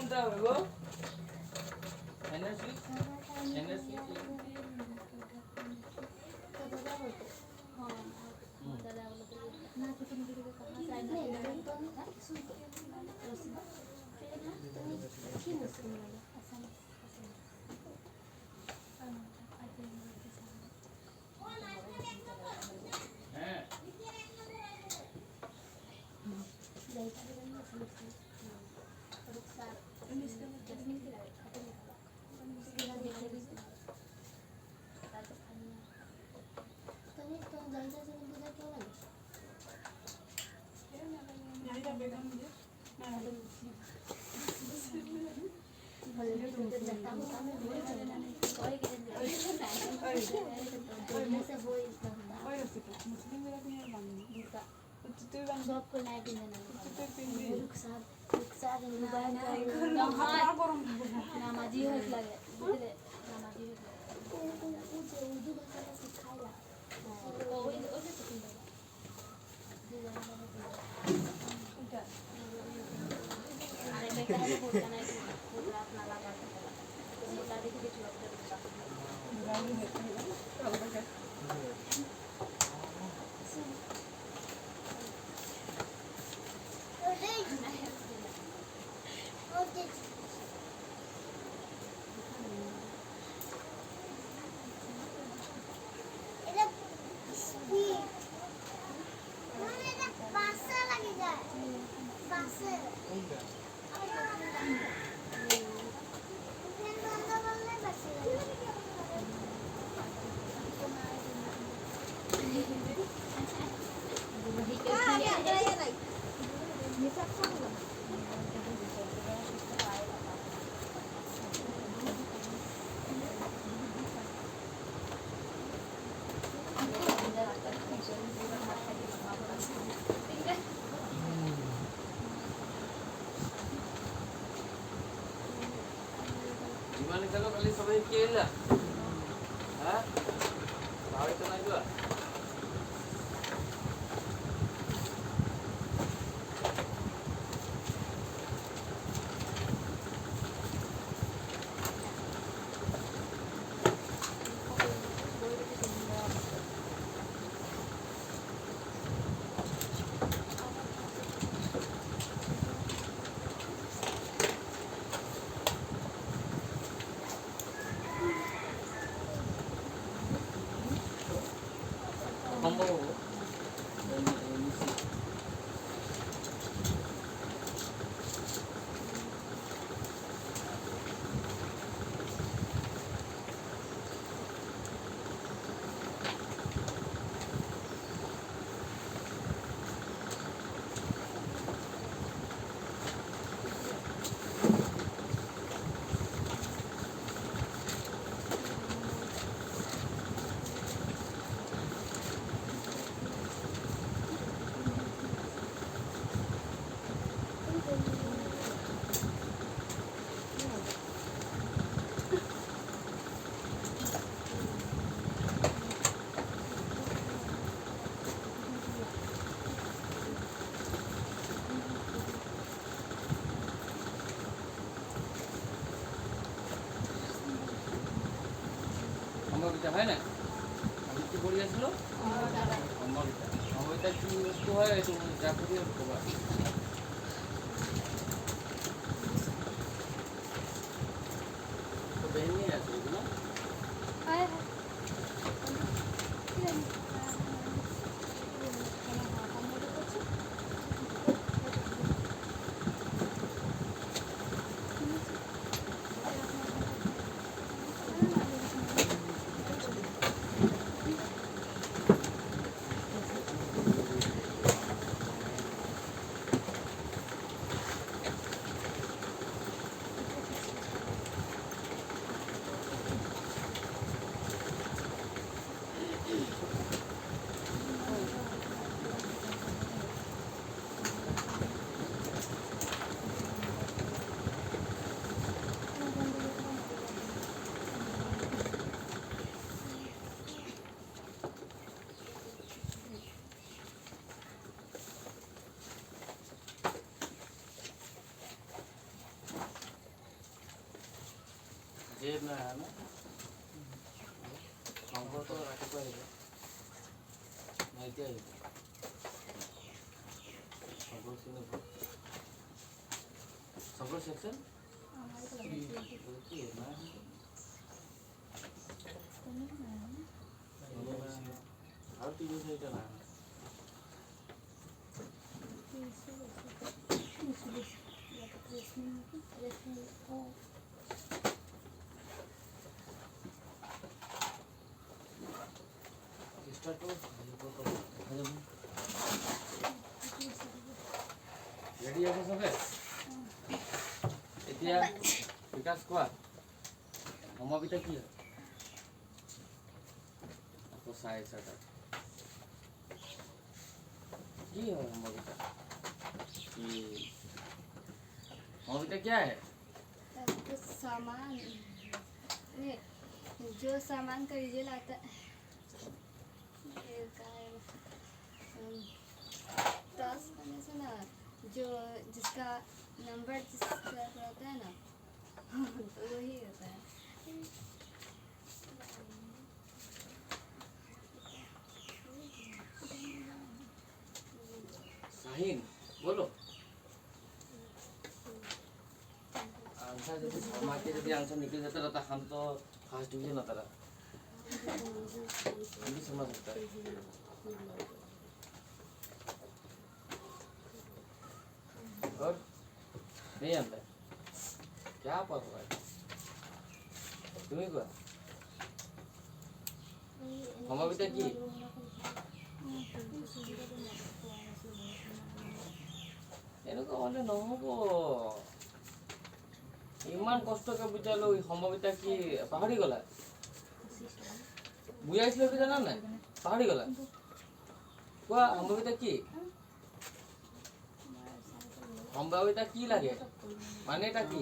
কোনটা হবে গো? NAC NAC হ্যাঁ নামাজি হয়ে লাগে বুঝলে নামাজি gimana kalau kali sampai kira hah tahu itu lagi lah combo Amrita হয় না আমি কি বলি আসলো অমৃতা কি বস্তু হয় তো যা করি খবর তো বেরিয়ে আছে এগুলো নাই আহা না শংকৰটো ৰাতিপুৱা আহিব না এতিয়া আহিব শংকৰ চিনি পোৱা শংকৰ সেকশন কি নাই আৰু তিনি চাৰিটা নাই स्टार्ट करो रेडी আছে সবে এতিয়া বিকাশ কোৱা সমবিতা কি হয় আকৌ চাই চাটা কি হয় সমবিতা समविता क्या है तो सामान ये जो सामान का रिजल्ट आता है ये का है टास्क करने से ना जो जिसका नंबर जिसका रहता है ना तो वही होता है शाहीन बोलो आंसर जब हमारे जब आंसर निकल जाता रहता हम तो फर्स्ट डिवीजन आता रहा हम भी समझ सकता है और नहीं आता क्या पता है तुम्हें क्या সমবিতা কি এনেকুৱা হলে নহব ইমান কষ্টকে বুজালো সমবিতা কি পাহৰি গলা বুজাইছিল কি জানা নাই পাহৰি গলা কোৱা সমবিতা কি সম্ভাৱিতা কি লাগে মানে এটা কি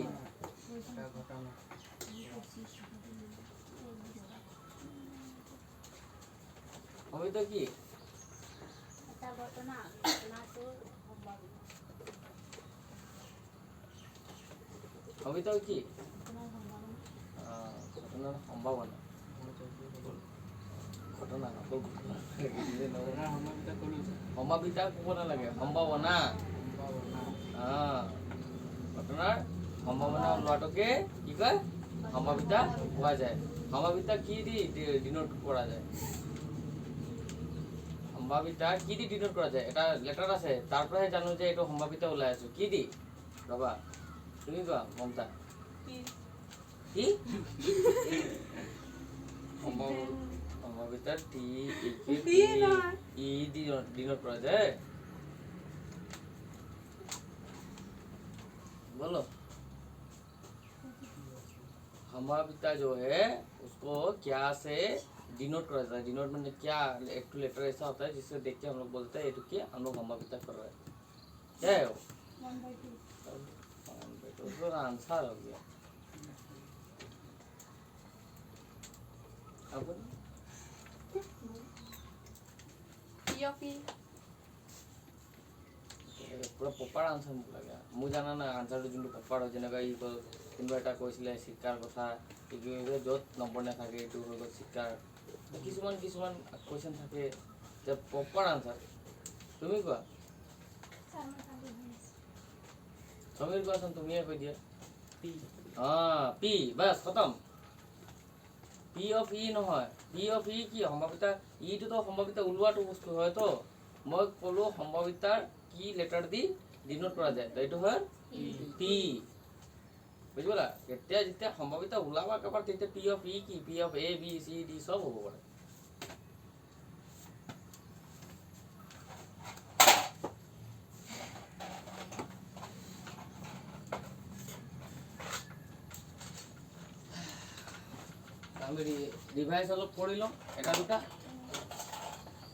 সম্ভাৱিতা কি এটা ঘটনা ঘটনাটো সম্ভাৱিতা কি ঘটনাৰ সম্ভাৱনা ঘটনা নকল সম্ভাৱিতা ক'ব নালাগে সম্ভাৱনা ঘটনাৰ সম্ভাৱনা ওলোৱাটোকে কি কয় সম্ভাৱিতা কোৱা যায় সম্ভাৱিতা কি দি ডিনোট কৰা যায় সম্ভাৱিতা কি দি ডিনোট কৰা যায় এটা লেটাৰ আছে তাৰ পৰাহে জানো যে এইটো সম্ভাৱিতা ওলাই আছে কি দি ৰবা তুমি কোৱা মমতা কি সম্ভাৱিতা টি ই দি ডিনোট কৰা যায় बोलो संभाविता जो है उसको क्या से डिनोट करा जाता है डिनोट मतलब क्या एक लेटर ऐसा होता है जिससे देख के हम लोग बोलते हैं कि हम लोग संभाविता कर रहे हैं क्या है वो 1/2 उसका आंसर हो गया अब पूरा पपार आंसर मुझे लगा मुझे जाना ना आंसर जो पपार हो जेनेका इ कोनबा এটা কৈছিলে শিক্ষাৰ কথা ইকিলে যত নম্বৰ না থাকে এটো হৈ গল শিক্ষাৰ কিছুমান কোৱেশ্চন থাকে যে পপাৰ আনসাৰ তুমি কোৱা সমীৰ কোৱাচোন তুমিয়ে কৈ দিয়া পি পি বাস খতম পি অফ ই নহয় পি অফ ই কি সম্ভাৱিতা ইটো তো সম্ভাৱিতা ওলোৱাটো বস্তু হয় তো মই কলো সম্ভাৱিতাৰ কি লেটাৰ দি ডিনোট কৰা যায় তো এইটো হয় পি বুঝলা এতিয়া যেতিয়া সম্ভাৱিতা ওলাবা একেবাৰে তেতিয়া পি অফ ই কি P of A B C D সব হ'ব পাৰে আমি ৰিভাইজ অলপ কৰি লম এটা দুটা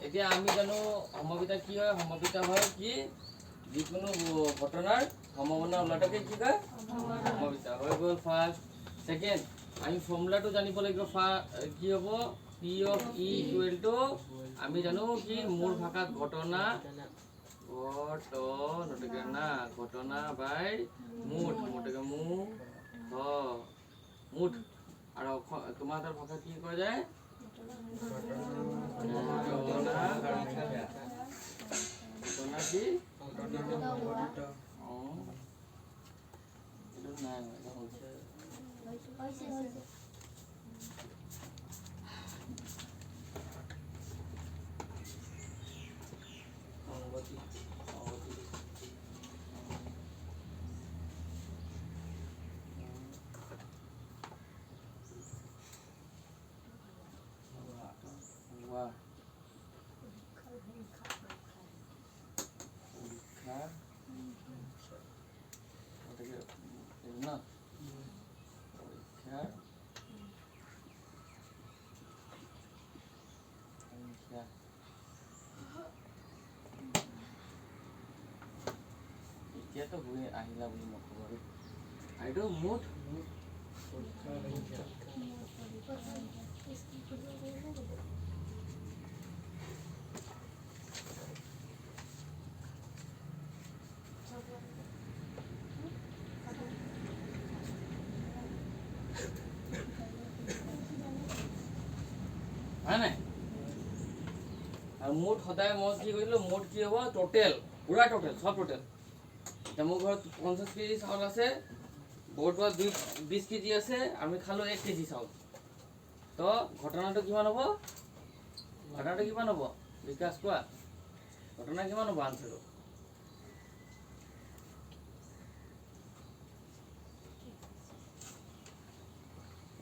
এতিয়া আমি জানো সম্ভাৱিতা কি হয় সম্ভাৱিতা হয় কি যিকোনো ঘটনাৰ সম্ভাৱনা ওলাটাকে কি কয় সম্ভাৱিতা হৈ গ'ল ফাৰ্স্ট সেকেন্ড আমি ফৰ্মুলাটো জানিব লাগিব কি হ'ব P of E equal to আমি জানো কি মূল ভাষাত ঘটনা ঘটনা বাই মুঠ মুঠ মুঠ আৰু তোমাৰ তাৰ ভাষা কি কোৱা যায়? ঘটনা কি? এইটো নাই এটা হৈছে সংগতি এতিয়াতো হৈ আহিলা বুলি নক'ব আৰু এইটো মুঠ হয় নাই? আৰু মুঠ সদায় মই কি কৰিলোঁ, মুঠ কি হ'ব? টোটেল, পুৰা টোটেল, সব টোটেল। এতিয়া মোৰ ঘৰত 50 কেজি চাউল আছে, বৰটোৱা 20 কেজি আছে, আমি খালোঁ 1 কেজি চাউল। তো ঘটনাটো কিমান হ'ব? ঘটনাটো কিমান হ'ব? বিকাশ কোৱা, ঘটনা কিমান হ'ব আনচাৰটো?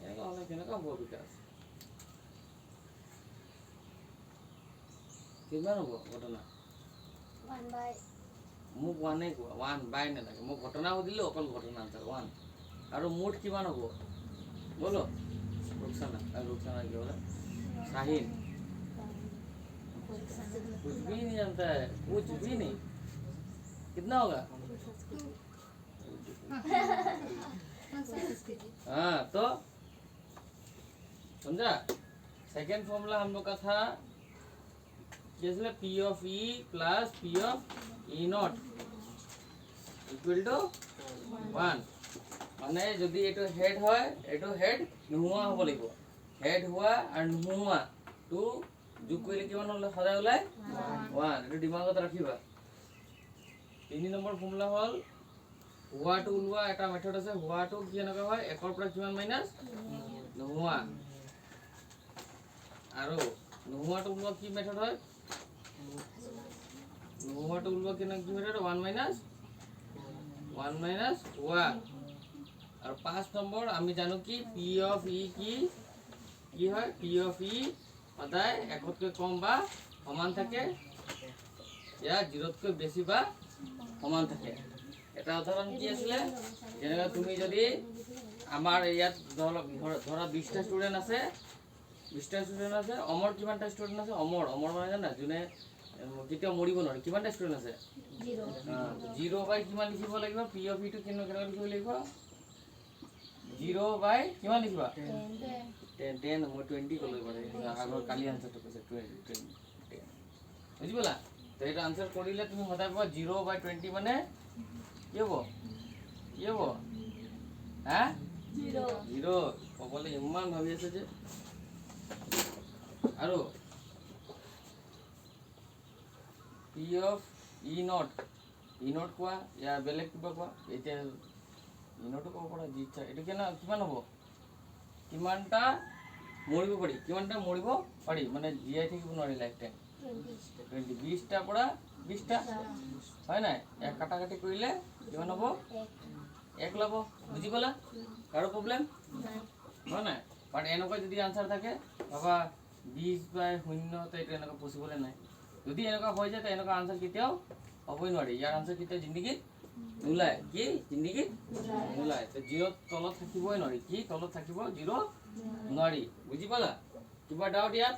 এনেকুৱা হ'লে কেনেকুৱা হ'ব বিকাশ? কিমান হ'ব ঘটনা? মোক ওৱানেই কোৱা, 1 বাই নালাগে, মোক ঘটনা সুধিলোঁ, অকল ঘটনা আনচাৰ 1। আৰু মুঠ কিমান হ'ব? বলো रुखसाना की हो रहा है? शाहीन कुछ भी नहीं जानता है, कुछ भी नहीं। कितना होगा? हाँ तो समझा? सेकेंड फॉर्मूला हम लोग का था P of E plus P of E naught equal to 1। মানে যদি এটো হেড হয়, এটো হেড নোহোৱা হ'ব লাগিব। হেড হোৱা আৰু নোহোৱা টু যোগ কৰিলে কিমান হ'লে সদায় ওলাই 1। এটো দিমাগত ৰাখিবা। 3 নম্বৰ ফৰ্মুলা হ'ল হোৱাটো ওলোৱা এটা মেথড আছে। হোৱাটো কি এনেকুৱা হয়, একৰ পৰা কিমান মাইনাস নোহোৱা, আৰু নোহোৱাটো ওলোৱা কি মেথড হয়? নোহোৱাটো ওলোৱা কি মেথড? 1 মাইনাস হোৱা। और 5 नम्बर আমি জানো কি P of E কি হয়? P of E সদায় একতকৈ কম বা সমান থাকে, ইয়া 0তকৈ বেছি বা সমান থাকে। এটা উদাহৰণ কি আছিল, যেনেকৈ তুমি যদি আমাৰ ইয়াত ধৰা 20টা ষ্টুডেন্ট আছে, 20টা ষ্টুডেন্ট আছে, অমৰ কিমানটা ষ্টুডেন্ট আছে? অমৰ মানে জানা যোনে কেতিয়াও মৰিব নোৱাৰে, কিমানটা ষ্টুডেন্ট আছে? 0 বাই কিমান লিখিব লাগিব? P of E টো কেনেকৈ লিখিব লাগিব? 0 বাই কিমান লিখিবা? 10 মই 20 কলো এবারে আগৰ কালি আনসাৰটো কৈছে 20 বুঝি পালা? তো এটা আনসাৰ কৰিলে তুমি সদায় পাবা 0 বাই 20 মানে কি হ'ব? কি হ'ব? হা 0 ক'বলৈ ইমান ভাবি আছে যে। আৰু P of E naught কোৱা, ইয়া বেলেগ কিবা কোৱা। এতিয়া ইনটো ক'ব পৰা যি ইচ্ছা, এইটো কিমান হ'ব? কিমানটা মৰিব পাৰি, কিমানটা মৰিব পাৰি, মানে জীয়াই থাকিব নোৱাৰি লাইফ টাইম 20। 20টাৰ পৰা 20টা হয় নাই? এক কাটাকাটি কৰিলে কিমান হ'ব? 1 ল'ব। বুজি পালা? কাৰো প্ৰব্লেম হয় নাই? বাট এনেকুৱা যদি আনসাৰ থাকে বাবা 20 বাই 0, তো এইটো এনেকুৱা পচিবলে নাই। যদি এনেকুৱা হৈ যায় তো এনেকুৱা আনসাৰ কেতিয়াও হ'বই নোৱাৰি। ইয়াৰ আনসাৰ কেতিয়াও জিন্দগীত নোলায়। কি জিন্দগীত নোলায়? তো 0 তলত থাকিবই নোৱাৰি। কি তলত থাকিব 0 নোৱাৰি। বুজি পালা? কিবা ডাউট ইয়াত?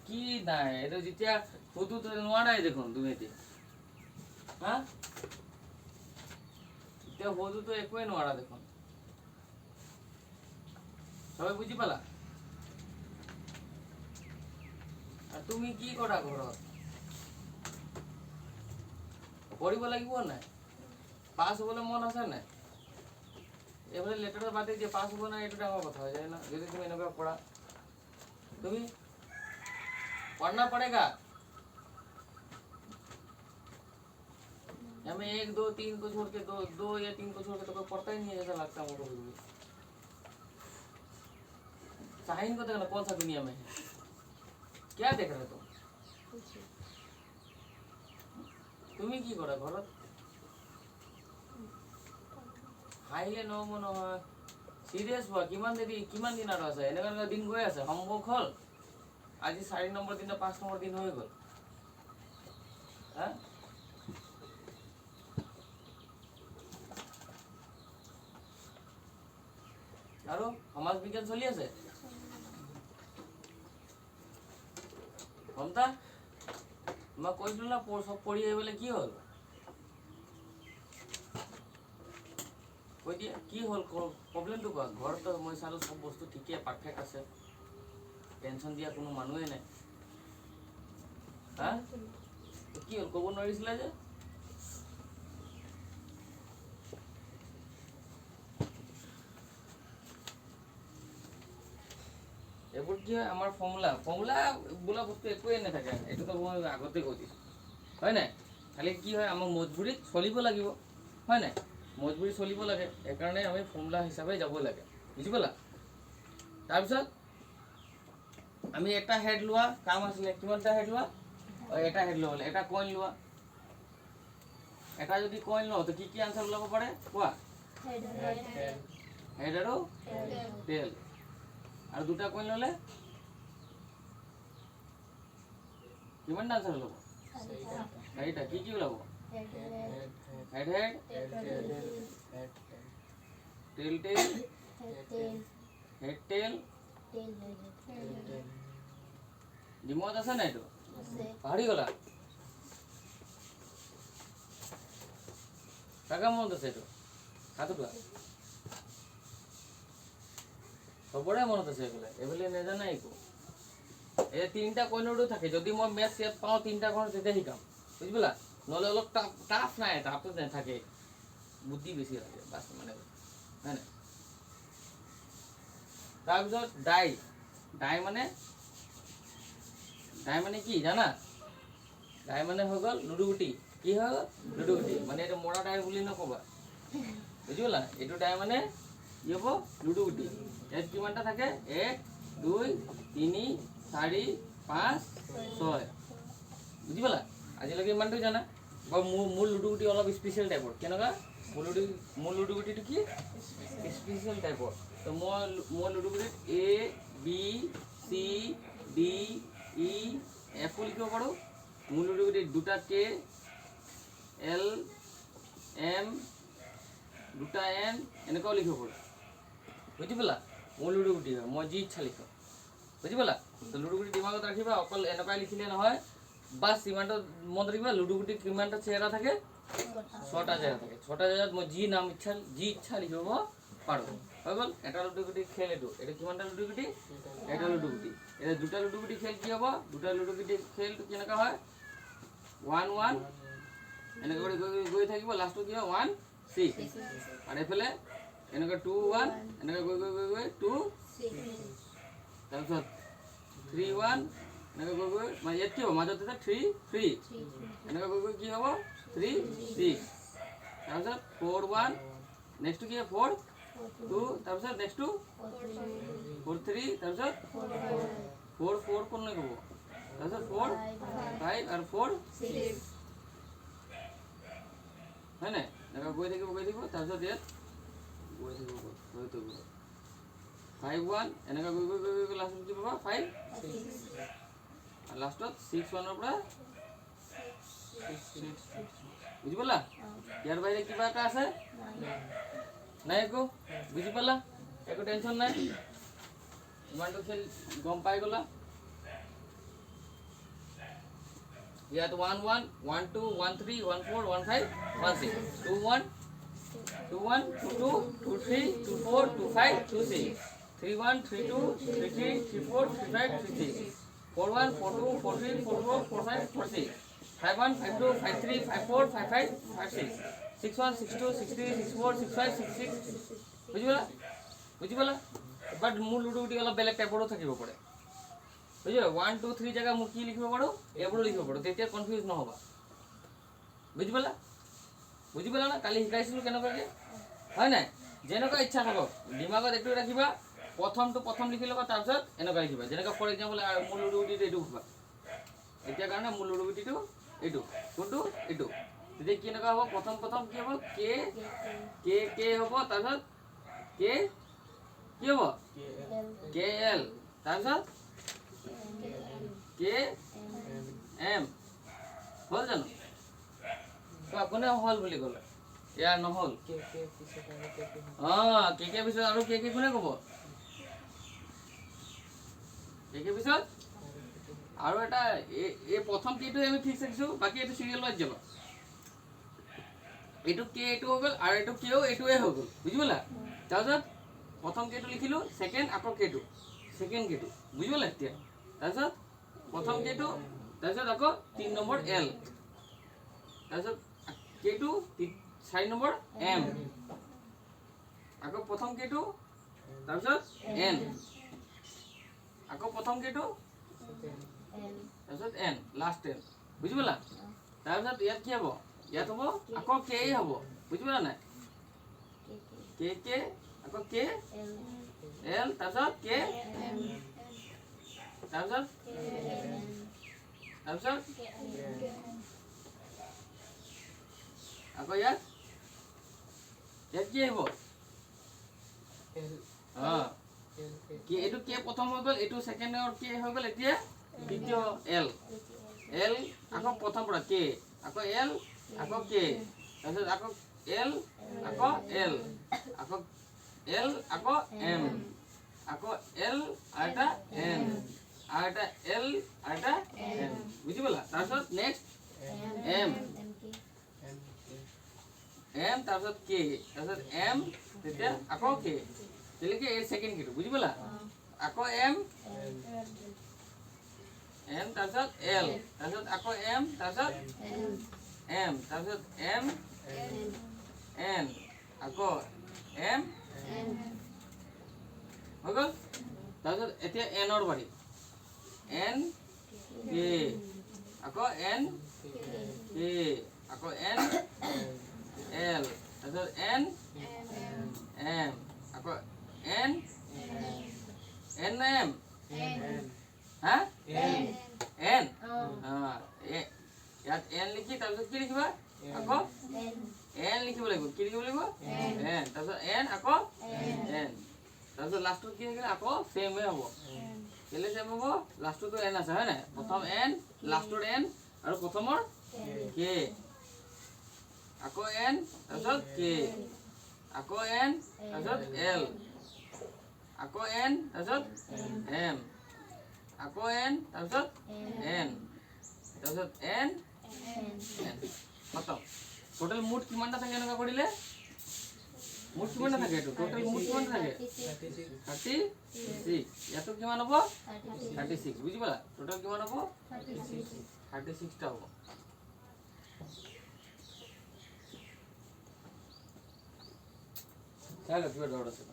কি নাই, এইটো যেতিয়া সুধো তো নোৱাৰাই দেখোন তুমি এতিয়া। হা এতিয়া সুধো তো একোৱে নোৱাৰা দেখোন। সবাই বুজি পালা? আৰ তুমি কি কৰা ঘৰত? পঢ়িব লাগিব নাই? পাছ হ'বলৈ মন আছে নাই? এবারে লেটারটা বাদে যে পাস হবো না এটা ডাঙর কথা হয়ে যায় না যদি তুমি এনেকা পড়া তুমি पढ़ना पड़ेगा हमें 1 2 3 को छोड़ के 2 या 3 को छोड़ के तो कोई पढ़ता ही नहीं है जैसा लगता है मुझको भी साहिन को देखना कौन सा दुनिया में है क्या देख रहे हो তুমি কি কৰা ঘৰত হাইলে নহ'ব নহয় সিৰিয়াস হোৱা কিমান দিন আৰু আছে এনেকুৱা দিন গৈ আছে হোমৱৰ্ক হ'ল আজি 4 নম্বৰ দিন 5 নম্বৰ দিন হৈ গ'ল হা আৰু সমাজ বিজ্ঞান চলি আছে মমতা মই কৈছিলো না সব পঢ়ি আহিবলৈ কি হ'ল কৈ দিয়া কি হ'ল প্ৰব্লেমটো কোৱা ঘৰত মই চালো সব বস্তু ঠিকে পাৰফেক্ট আছে টেনশন দিয়া কোনো মানুহে নাই হা কি হ'ল ক'ব নোৱাৰিছিলা যে এবোৰ কি হয় আমাৰ ফৰ্মুলা বোলা বস্তু একোৱে নাথাকে এইটো মই আগতে কৈ দিছোঁ হয় নাই খালি কি হয় আমাৰ মজবুৰিত চলিব লাগিব হয় নাই মজবুৰি চলিব লাগে এইকাৰণে আমি ফৰ্মুলা হিচাপে যাব লাগে বুজি পালা তাৰপিছত আমি এটা হেড লোৱা কাম আছিলে কিমানটা হেড লোৱা এটা হেড লোৱা এটা কইন লোৱা এটা যদি কইন লওঁ তো কি আনসাৰ ওলাব পাৰে কোৱা হেড আৰু টেল আৰু দুটা কইন ললে কিমান আনসাৰ ওলাব এইটা কি ওলাব হেড টেল হেড টেল ডিমত আছে না এইটো পাহৰি গলা কাকা মনত আছে এইটো সাতোটা সবৰে মনত আছে এইফালে নেজানা একো এই তিনিটা কইনৰো থাকে যদি মই মেথছ ইয়াত পাওঁ তিনিটা কইন তেতিয়া শিকাম বুজি পালা নহ'লে অলপ টাফ নাই টাফটো নাথাকে বুদ্ধি বেছি লাগে বাছ মানে হয় নাই তাৰপিছত ডাই মানে কি জানা ডাই মানে হৈ গ'ল লুডু গুটি কি হৈ গ'ল লুডু গুটি মানে এইটো মৰা ডাই বুলি নক'বা বুজি পালা এইটো ডাই মানে কি হ'ব লুডু গুটি ইয়াত কিমানটা থাকে 1 2 3 4 5 6 বুজি পালা আজিলৈকে ইমানটো জানা মোৰ লুডু গুটি অলপ স্পেচিয়েল টাইপৰ কেনেকুৱা মোৰ লুডু গুটিটো কি স্পেচিয়েল টাইপৰ তো মই লুডু গুটিত A B C D E F লিখিব পাৰোঁ মোৰ লুডু গুটিত দুটা K L M দুটা N এনেকুৱাও লিখিব পাৰোঁ বুজি পালা মোৰ লুডু গুটি হয় মই যি ইচ্ছা লিখোঁ বুজি পালা তো লুডু গুটি দিমাগত ৰাখিবা অকল এনেকুৱাই লিখিলে নহয় বাছ ইমানটো মনত ৰাখিবা লুডু গুটিত কিমানটা চেহেৰা থাকে 6টা চেহেৰা থাকে 6টা চেহেৰাত মই যি ইচ্ছা লিখিব পাৰোঁ হৈ গ'ল এটা লুডু গুটি খেল এইটো কিমানটা লুডু গুটি এটা লুডু গুটি এটা দুটা লুডু গুটি খেল কি হ'ব দুটা লুডু গুটি খেলটো কেনেকুৱা হয় 1 1 এনেকৈ কৰি গৈ থাকিব লাষ্টটো কি হয় 1 6 আৰু এইফালে এনেকৈ 2 1 এনেকৈ গৈ 2 তাৰপিছত 3 1 এনেকৈ গৈ মানে ইয়াত কি হ'ব মাজত এটা 3 3 এনেকৈ গৈ কি হ'ব 3 6 তাৰপিছত 4 1 নেক্সটটো কি 4 2 তাৰপিছত নেক্সটটো 4 3 তাৰপিছত 4 4 কোন নাই ক'ব তাৰপিছত 4 5 আৰু 4 6 হয় নাই এনেকৈ গৈ থাকিব তাৰপিছত ইয়াত গৈ থাকিব 5 1 এনেকৈ গৈ লাষ্টত কি পাবা 5 আৰু লাষ্টত 6 1 ৰ পৰা 6 বুজি পালা ইয়াৰ বাহিৰে কিবা এটা আছে নাই একো বুজি পালা একো টেনশ্যন নাই ইমানটো খেল গম পাই গ'লা ইয়াত 1 1 1 2 1 3 1 4 1 5 1 6 2 1 2 1 2 2 2 3 2 4 2 5 2 6 3 1 3 2 3 3 3 4 3 5 3 6 4 1 4 2 4 3 4 4 4 5 4 6 5 1 5 2 5 3 5 4 5 5 5 6 6 1 6 2 6 3 6 4 6 5 6 6 বুজি পালা বাট মোৰ লুডুগুটি অলপ বেলেগ টাইপৰো থাকিব পাৰে বুজিলা 1 2 3 জায়গা মই কি লিখিব পাৰো এইবোৰ লিখিব পাৰো তেতিয়া কনফিউজ নহবা বুজি পালা না কালি শিকাইছিলো কেনেকৈ হয় নাই যেনেকৈ ইচ্ছা থাকক দিমাগত এইটো ৰাখিবা প্ৰথম লিখি ল'বা তাৰপিছত এনেকৈ লিখিবা যেনেকৈ ফৰ এক্সাম্পল মোৰ লুডুগুটিটো এইটো উঠিবা এতিয়া কাৰণে মোৰ লুডুগুটিটো এইটো কোনটো এইটো তেতিয়া কি এনেকুৱা হ'ব প্ৰথম কি হ'ব কে হ'ব তাৰপিছত কে কি হ'ব কে এল তাৰপিছত কে এম হ'ল জানো কোনে হ'ল বুলি ক'লে ইয়াৰ নহ'ল কে পিছত আৰু কে কোনে ক'ব কে পিছত আৰু এটা এই প্ৰথম কেটো আমি ফিক্স ৰাখিছো বাকি এইটো সিৰিয়েল ৱাইজ যাব এইটো কে এইটো হৈ গ'ল আৰু এইটো কেও এইটোৱে হৈ গ'ল বুজি পালা তাৰপিছত প্ৰথম কেটো লিখিলো সেকেন্ড আকৌ কেটো সেকেন্ড কেটো বুজি পালা এতিয়া তাৰপিছত প্ৰথম কেটো তাৰপিছত আকৌ 3 নম্বৰ এল তাৰপিছত কেটো 4 নম্বৰ এম আকৌ প্ৰথম কেটো তাৰপিছত এন আকৌ প্ৰথম কেটো তাৰপিছত এন লাষ্ট এন বুজি পালা তাৰপিছত ইয়াত কি হ'ব ইয়াত হ'ব আকৌ কে হ'ব বুজি পালা নাই কে আকৌ কে এল তাৰপিছত কে তাৰপিছত আকৌ ইয়াত কি আহিব কি এইটো কে প্ৰথম হৈ গ'ল এইটো সেকেন্ডৰ কে হৈ গ'ল এতিয়া দ্বিতীয় এল আকৌ প্ৰথম পৰা কে আকৌ এল আকৌ কে তাৰপিছত আকৌ এল আকৌ এল আকৌ এল আকৌ এম আকৌ এল আৰু এটা এন আৰু এটা এল আৰু এটা এন বুজি পালা তাৰপিছত নেক্সট এম তাৰপিছত কে তাৰপিছত এম তেতিয়া আকৌ কে তেনেকৈ এই সেকেন্ড কেটো বুজি পালা আকৌ এম তাৰপিছত এল তাৰপিছত আকৌ এম তাৰপিছত এম এন আকৌ এম হৈ গ'ল তাৰপিছত এতিয়া এনৰ বাৰী এন কে আকৌ এন কে আকৌ এন এল তাৰপিছত এন এম আকৌ এন এম হা এন ইয়াত এন লিখি তাৰপিছত কি লিখিবা আকৌ এন লিখিব লাগিব কি লিখিব লাগিব এন তাৰপিছত এন আকৌ এন তাৰপিছত লাষ্টত কি থাকিলে আকৌ সেমে হ'ব কেলে সেম হ'ব লাষ্টটো এন আছে হয় নাই প্ৰথম এন লাষ্টৰ এন আৰু প্ৰথমৰ কে আকৌ এন তাৰপিছত কে আকৌ এন তাৰপিছত এল আকৌ এন তাৰপিছত এম আকৌ এন তাৰপিছত এন তাৰপিছত এন খতম টোটাল মুঠ কিমানটা থাকে এনেকুৱা কৰিলে মুঠ কিমানটা থাকে এইটো টোটাল মুঠ কিমানটা থাকে 36 ইয়াতো কিমান হ'ব 36 বুজি পালা টোটাল কিমান হ'ব 36টা হ'ব চাইলো কিবা ডাউট আছে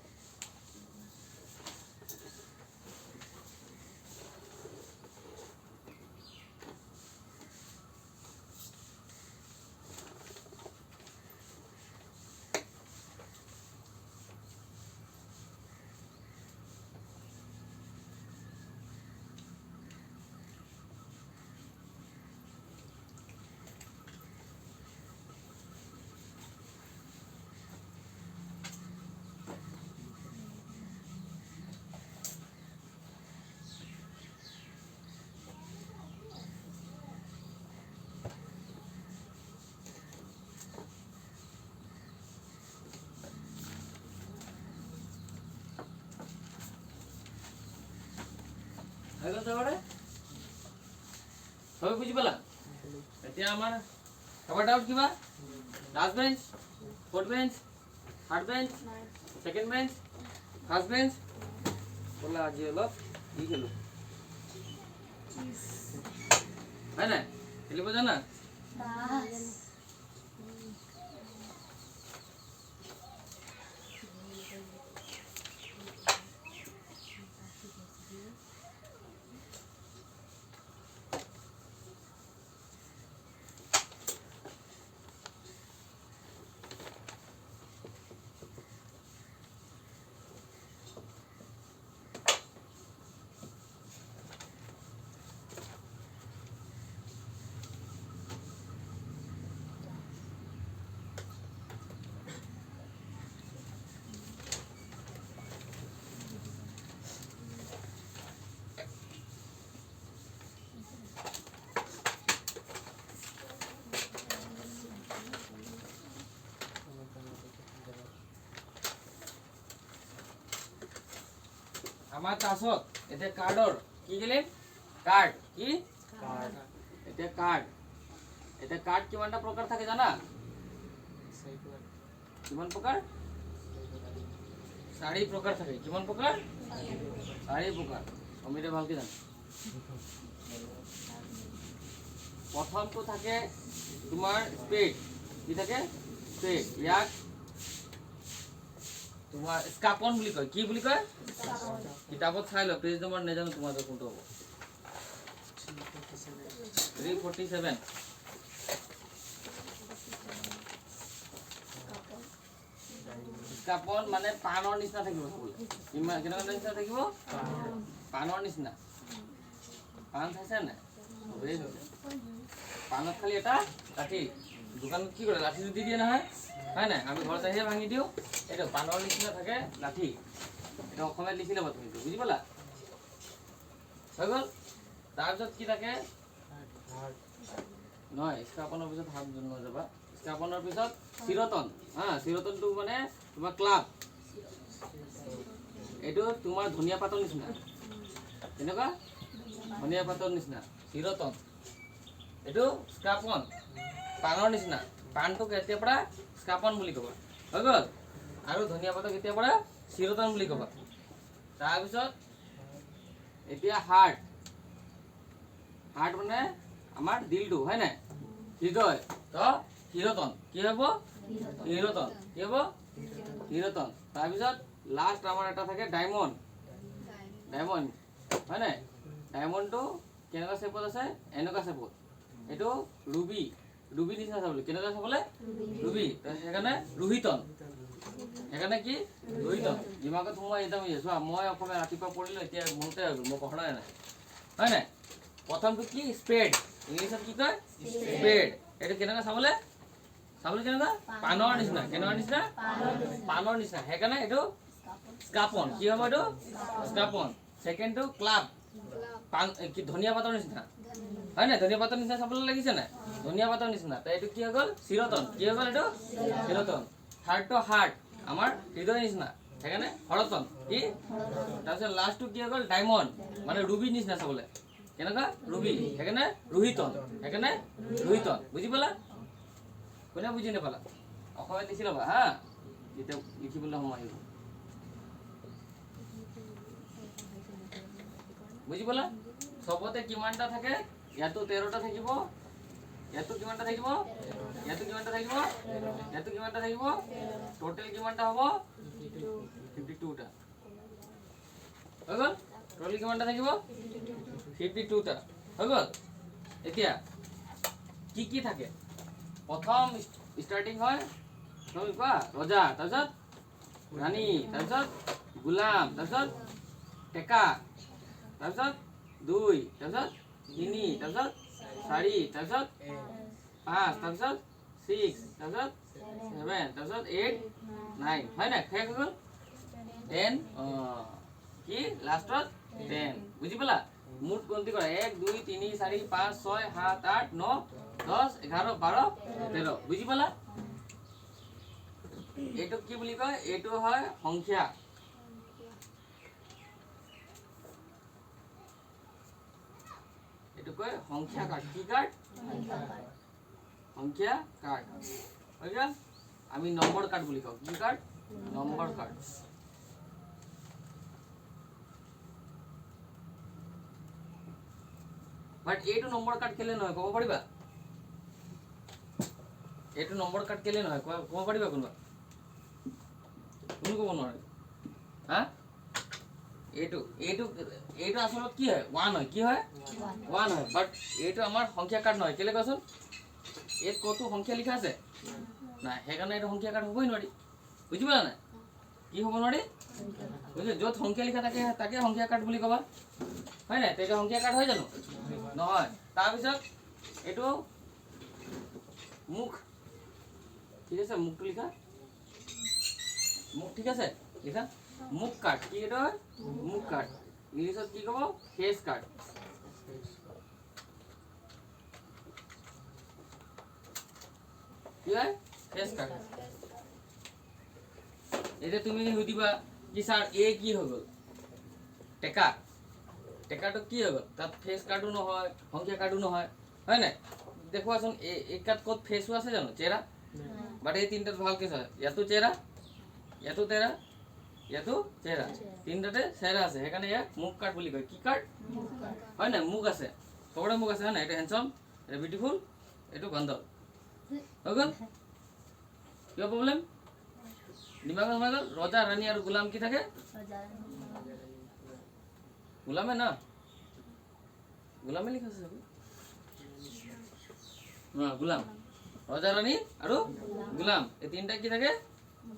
বুঝি পালা এতিয়া আমাৰ কাবাৰ ডাউট কিবা last bench fourth bench third bench second bench first bench বলা আজি অলপ কি খেলো হয় না খেলিব জানা আমাৰ তাছত এতিয়া কাৰ্ডৰ কি গেলেন কাৰ্ড কি কাৰ্ড এতিয়া কাৰ্ড কিমানটা প্ৰকাৰ থাকে জানা কিমান প্ৰকাৰ 4 প্ৰকাৰ থাকে কিমান প্ৰকাৰ 4 প্ৰকাৰ অমিতে ভালকে জান প্ৰথমটো থাকে তোমাৰ স্পেড কি থাকে স্পেড ইয়াক তোমাৰ স্কাপন বুলি কয় কি বুলি কয় কিতাপত চাই ল পেজ নম্বৰ নেজানো তোমাদেৰ কোনটো হ'ব 347 স্কাপন মানে পানৰ নিচিনা থাকিব কিমান কেনেকুৱা নিচিনা থাকিব পানৰ নিচিনা পান চাইছে নাই পানত খালি এটা লাঠি দোকানত কি কৰে লাঠি দি দিয়ে নহয় হয় নাই আমি ঘৰত আহিয়ে ভাঙি দিওঁ এইটো পানৰ নিচিনা থাকে লাঠি এটা অসমীয়াত লিখি ল'বা তুমি বুজি পালা হৈ গ'ল তাৰপিছত কি থাকে নহয় স্থাপনৰ পিছত হাত জন্ম যাবা স্থাপনৰ পিছত চিৰতন চিৰতনটো মানে তোমাৰ ক্লাব এইটো তোমাৰ ধনিয়া পাতৰ নিচিনা কেনেকুৱা ধনিয়া পাতৰ নিচিনা চিৰতন এইটো স্কাপন পানৰ নিচিনা পানটো কেতিয়াৰ পৰা স্কাপন বুলি ক'বা হৈ গ'ল আৰু ধনিয়া পাতৰ কেতিয়াৰ পৰা চিৰতন বুলি ক'বা তাৰপিছত এতিয়া হাৰ্ট মানে আমাৰ দিলটো হয় নাই হৃদয় তো হিৰতন কি হ'ব হিৰতন কি হ'ব হিৰতন তাৰপিছত লাষ্ট আমাৰ এটা থাকে ডায়মণ্ড হয় নাই ডায়মণ্ডটো কেনেকুৱা শেপত আছে এনেকুৱা শেপত এইটো ৰুবি নিচিনা চাবলৈ কেনেকুৱা চাবলৈ ৰুবি সেইকাৰণে ৰোহিতন সেইকাৰণে কি ৰোহিতন দিমাগত সোমাই একদম চোৱা মই অসমীয়া ৰাতিপুৱা পঢ়িলোঁ এতিয়া মনতে হৈ গ'ল মই পঢ়াই নাই হয় নাই প্ৰথমটো কি স্পেড ইংলিছত কি কয় স্পেড এইটো কেনেকুৱা চাবলৈ কেনেকুৱা পানৰ নিচিনা কেনেকুৱা নিচিনা পানৰ নিচিনা সেইকাৰণে এইটো স্কাপন কি হ'ব এইটো স্কাপন ছেকেণ্ডটো ক্লাব পান কি ধনিয়া পাতৰ নিচিনা হয় নাই ধনিয়া পাতৰ নিচিনা চাবলৈ লাগিছে নাই ধনিয়া পাতৰ নিচিনা তো এইটো কি হৈ গ'ল চিৰতন কি হৈ গ'ল এইটো চিৰতন থাৰ্ডটো হাৰ্ট আমাৰ হৃদয় নিচিনা সেইকাৰণে হৰতন কি তাৰপিছত লাষ্টটো কি হৈ গ'ল ডায়মণ্ড মানে ৰুবি নিচিনা চাবলৈ কেনেকুৱা ৰুবি সেইকাৰণে ৰোহিতন বুজি পালা কোনে বুজি নাপালা অসমীয়াত লিখি ল'বা হা যেতিয়া লিখিবলৈ সময় আহিব বুজি পালা চবতে কিমানটা থাকে ইয়াতো 13টা থাকিব ইয়াতো কিমানটা থাকিব ইয়াতো কিমানটা থাকিব ইয়াতো কিমানটা থাকিব টোটাল কিমানটা হ'ব 52টা হৈ গ'ল টোটাল কিমানটা থাকিব 52টা হৈ গ'ল এতিয়া কি থাকে প্ৰথম ষ্টাৰ্টিং হয় তুমি কোৱা ৰজা তাৰপিছত ৰাণী তাৰপিছত গোলাম তাৰপিছত টেকা তাৰপিছত 2 তাৰপিছত 3 তাৰপিছত 4 তাৰপিছত 5 তাৰপিছত 6 তাৰপিছত 7 তাৰপিছত 8 9 হয় নাই শেষ হৈ গ'ল 10 কি লাষ্টত 10 বুজি পালা মুঠ গন্তি কৰা 1 2 3 4 5 6 7 8 9 10 11 12 13 বুজি পালা এইটো কি বুলি কয় এইটো হয় সংখ্যা এইটো কয় সংখ্যা কাৰ্ড কি কাৰ্ড সংখ্যা কাৰ্ড হৈ গ'ল আমি নম্বৰ কাৰ্ড বুলি কওঁ কি কাৰ্ড নম্বৰ কাৰ্ড বাট এইটো নম্বৰ কাৰ্ড কেলে নহয় ক'ব পাৰিবা এইটো নম্বৰ কাৰ্ড কেলে নহয় ক'ব পাৰিবা কোনোবা কোনো ক'ব নোৱাৰে হা এইটো আচলত কি হয় 1 হয় কি হয় 1 হয় বাট এইটো আমাৰ সংখ্যা কাৰ্ড নহয় কেলে কোৱাচোন এই কতো সংখ্যা লিখা আছে নাই সেইকাৰণে এইটো সংখ্যা কাৰ্ড হ'বই নোৱাৰি বুজি পালা নাই কি হ'ব নোৱাৰি বুজি য'ত সংখ্যা লিখা থাকে তাকে সংখ্যা কাৰ্ড বুলি ক'বা হয় নাই তেতিয়া সংখ্যা কাৰ্ড হয় জানো নহয় তাৰপিছত এইটো মুখ ঠিক আছে মুখটো লিখা মুখ ঠিক আছে লিখা মুখ কাৰ্ড কি এইটো মুখ কাৰ্ড ইংলিছত কি ক'ব ফেচ কাৰ্ড কি হয় ফেচ কাৰ্ড এতিয়া তুমি সুধিবা কি স্যার এ কি হৈ গ'ল টেকা টেকাটো কি হৈ গ'ল তাত ফেচ কাৰ্ডো নহয় সংখ্যা কাৰ্ডো নহয় হয় নাই দেখুৱাচোন এই কাৰ্ড ক'ত ফেচো আছে জানো চেহেৰা বাট এই তিনিটাত ভালকৈ চাই ইয়াতো চেহেৰা ইয়াতো চেহেৰা ইয়াতো চেহেৰা তিনিটাতে চেহেৰা আছে সেইকাৰণে ইয়াক মুখ কাৰ্ড বুলি কয় কি কাৰ্ড হয় নাই মুখ আছে চবৰে মুখ আছে হয় নাই এইটো হেণ্ডচাম এইটো বিউটিফুল এইটো বান্দৰ হৈ গ'ল কিয় প্ৰব্লেম দিমাগত সোমাই গ'ল ৰজা ৰাণী আৰু গোলাম কি থাকে গোলামে না গোলামে লিখা আছে গোলাম ৰজা ৰাণী আৰু গোলাম এই তিনিটা কি থাকে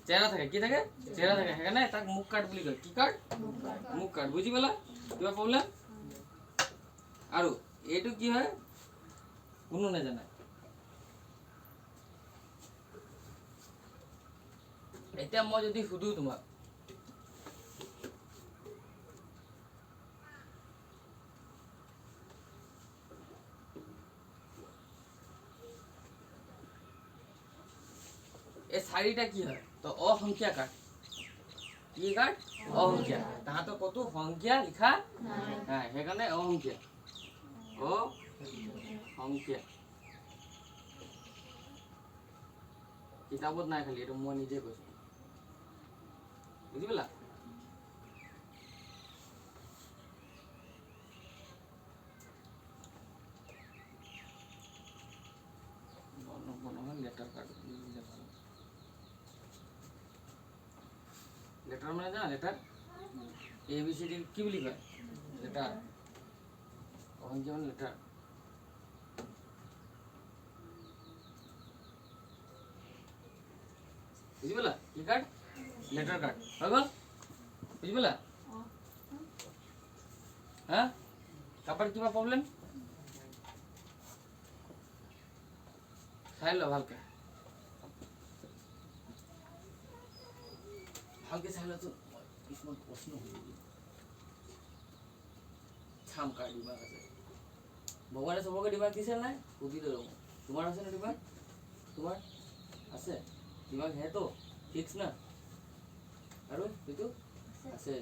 চেহেৰা থাকে কি থাকে চেহেৰা থাকে সেইকাৰণে তাক মুখ কাৰ্ড বুলি কয় কি কাৰ্ড মুখ কাৰ্ড বুজি পালা কিবা প্ৰব্লেম আৰু এইটো কি হয় কোনো নাজানে এতিয়া মই যদি সুধো তোমাক এই চাৰিটা কি হয় তো অসংখ্যা কাৰ্ড কি কাৰ্ড অসংখ্যা তাহাঁতৰ কতো সংখ্যা লিখা নাই সেইকাৰণে অসংখ্যা অসংখ্যা কিতাপত নাই খালি এইটো মই নিজে কৈছো বুজি পালা লেটাৰ কাৰ্ড লেটাৰ মানে জানা লেটাৰ ABCD কি বুলি কয় লেটাৰ অসংখ্যা মানে লেটাৰ বুঝি পালা কি কার্ড লেটার কার্ড হৈ গ'ল বুঝি পালা হ্যাঁ কাপার কিবা প্রবলেম চাই লো ভালকে চাই লো তো কিছুমান প্রশ্ন ছাম কার্ড দিমাগ আছে ভগৱানে সবকে দিমাগ দিছে নাই সুধি দিলো তোমাৰ আছে না দিমাগ তোমাৰ আছে দিমাগ হে তো ফিক্স না আৰু এইটো আছে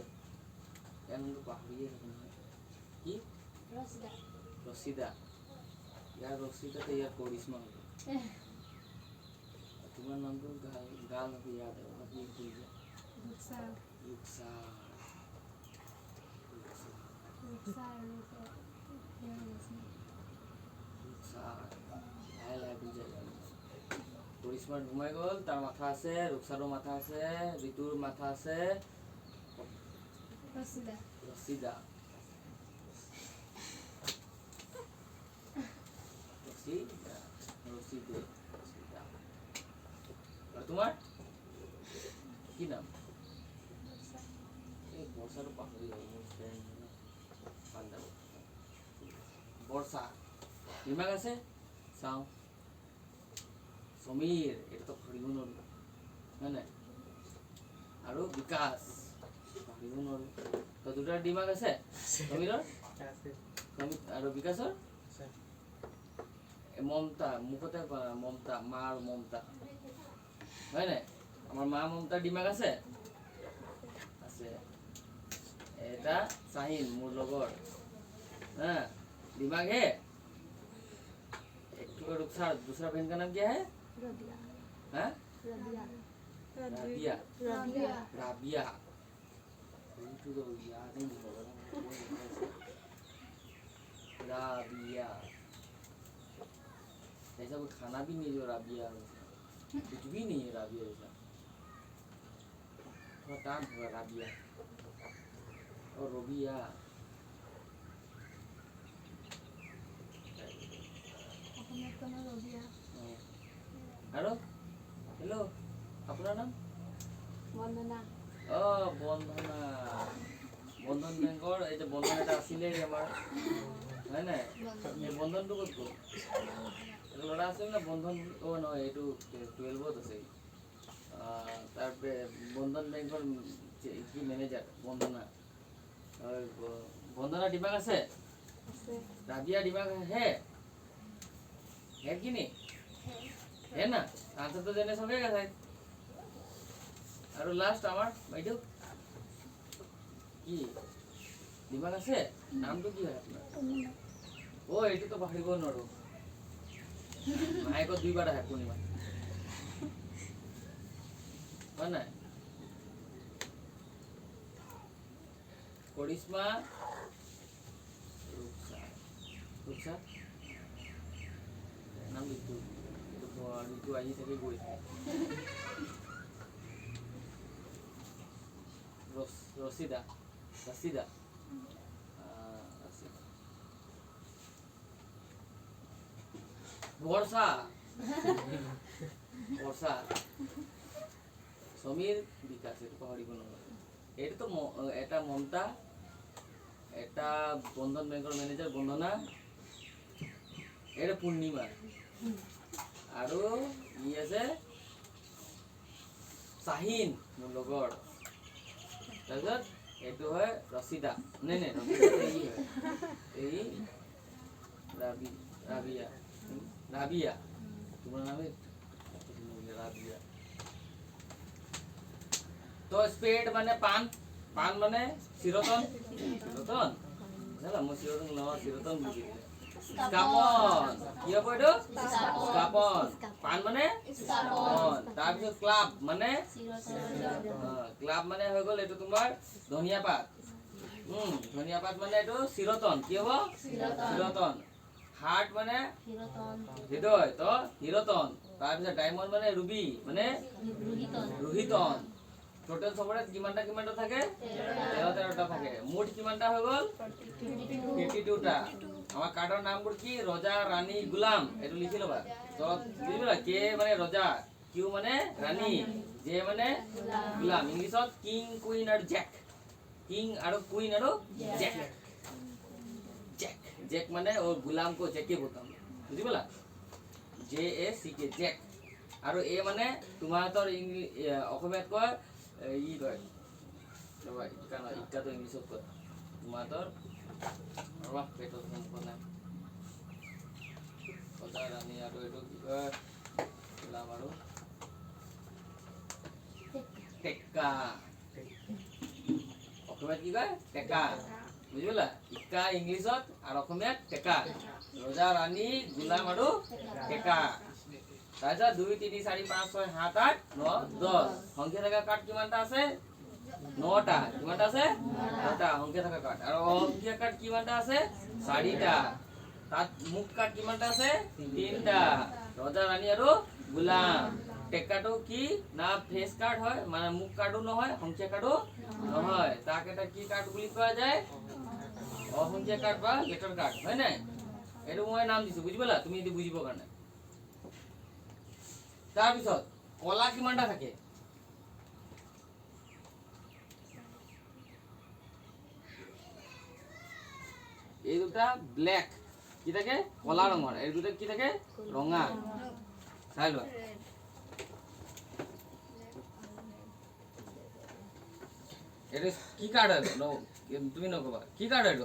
ইয়াৰ নামটো পাহৰিয়ে থাকিলে কি ৰচিদা ইয়াৰ ৰচিদাতে ইয়াৰ কৰিশ্মা হ'ব তোমাৰ নামটো গাল নাকি ইয়াদ হ'ব কি কৰিছে কৰিশ্মাৰ ঘুমাই গ'ল তাৰ মাথা আছে ৰুকসাৰো মাথা আছে ঋতুৰ মাথা আছে ৰচিদা আৰু তোমাৰ কি নাম এই বৰ্ষাটো পাহৰি গ'ল মোৰ ফ্ৰেণ্ড পাঞ্জাৱ বৰ্ষা দিমাগ আছে চাওঁ সমীৰ এটা তো পাহৰিব নোৱাৰো হয় নাই আৰু বিকাশ পাহৰিব নোৱাৰো তো দুটাৰ দিমাগ আছে সমীৰৰ আৰু বিকাশৰ মমতা মুখতে মমতা মাৰ মমতা হয় নাই আমাৰ মা মমতাৰ দিমাগ আছে আছে এটা চাহিন মোৰ লগৰ হা दिमाग है एक तो रुखसार दूसरा बहन का नाम क्या है हाँ राबिया राबिया तो याद ही नहीं होगा राबिया ऐसा कोई खाना भी नहीं जो राबिया कुछ भी नहीं है राबिया जैसा थोड़ा टाइम होगा राबिया और रोबिया আৰু হেল্ল' আপোনাৰ নাম বন্দনা বন্দনা বন্ধন বেংকৰ এই যে বন্ধন এটা আছিলে আমাৰ হয় নাই এই বন্ধনটো ক'ত গ'ল ল'ৰা আছিল না বন্ধন নহয় এইটো 12ত আছে তাৰ বন্ধন বেংকৰ কি মেনেজাৰ বন্দনা বন্দনা দিমাগ আছে ৰাবিয়া দিমাগ है कि नहीं है ना आंसर तो देने सकेगा शायद और लास्ट आवर बैठो की দিমাগ আছে নামটো কি হয় আপোনাৰ ও এইটো তো পাহৰিব নোৱাৰো মায়েকত দুইবাৰ আহে পূৰ্ণিমা হয় নাই কৰিশ্মা ৰূপসা নাম লিখো ঋতু আহি থাকে গৈ ৰচিদা ৰচিদা বৰ্ষা বৰ্ষা সমীৰ বিকাশ এইটো পাহৰিব নালাগে এইটো তো এটা মমতা এটা বন্ধন বেংকৰ মেনেজাৰ বন্দনা এটা পূৰ্ণিমা আৰু ই আছে চাহিন মোৰ লগৰ তাৰপিছত এইটো হয় ৰচিদা নাই নাই ৰচিদা এই হয় এই ৰাবিয়া রাবিয়া তোমার নামে রাবিয়া তো স্পেড মানে পান পান মানে চিরতন চিরতন জানা মই চিরতন লওয়া চিরতন বুঝি স্কাপন কি হবে এটা স্কাপন পান মানে স্কাপন তাৰপিছত ক্লাব মানে ক্লাব মানে হৈ গল এটো তোমাৰ ধনিয়া পাত ধনিয়া পাত মানে এটো চিৰতন কি হ'ব চিৰতন হাৰ্ট মানে হৃদয় তো হিৰতন তাৰপিছত ডায়মন্ড মানে ৰুবি মানে ৰোহিতন টোটাল সবৰে কিমানটা থাকে 13টা থাকে মুঠ কিমানটা হৈ গল 52টা আমাৰ কাৰ্ডৰ নামবোৰ কি ৰজা ৰানী গোলাম এটো লিখি লবা তো বুজিলা কে মানে ৰজা কিউ মানে ৰানী জে মানে গোলাম ইংলিশত কিং কুইন আৰু জ্যাক কিং আৰু কুইন আৰু জ্যাক জ্যাক জ্যাক মানে और गुलाम को जैके बोलता हूँ बुझी बोला JACK जैक और ए माने तुम्हारा অসমীয়াত কয় ই কয় ৰবা ইটা তো ইংলিশত কয় তোমাৰ ৰবা পেটত কোন নাই কথা ৰানী আৰু এটো কি কয় গোলাম আৰু টেক্কা অসমীয়াত কি কয় টেক্কা বুঝলা ইকা ইংলিশত আৰ অসমীয়াত টেকা ৰজা ৰানী গোলাম আৰু টেকা তাৰপিছত 2 3 4 5 6 7 8 9 10 সংখ্যা থকা কাৰ্ড কিমানটা আছে 9টা কিমানটা আছে 9টা সংখ্যা থকা কাৰ্ড আৰু অংখ্যা কাৰ্ড কিমানটা আছে 4টা তাত মুখ কাৰ্ড কিমানটা আছে 3টা ৰজা ৰানী আৰু গোলাম টেকাটো কি না ফেস কাৰ্ড হয় মানে মুখ কাৰ্ডো নহয় সংখ্যা কাৰ্ডো নহয় তাক এটা কি কাৰ্ড বুলি কোৱা যায় অসংখ্যা কাৰ্ড বা লেটাৰ কাৰ্ড হয় নাই এটো মই নাম দিছো বুজি পালা তুমি এটো বুজিব কাৰণে তাৰ পিছত কলা কিমানটা থাকে এই দুটা ব্ল্যাক কি থাকে কলা ৰঙৰ এই দুটা কি থাকে ৰঙা চাই লোৱা এটা কি কাৰ্ড হয় তুমি নকবা কি কাৰ্ড হয়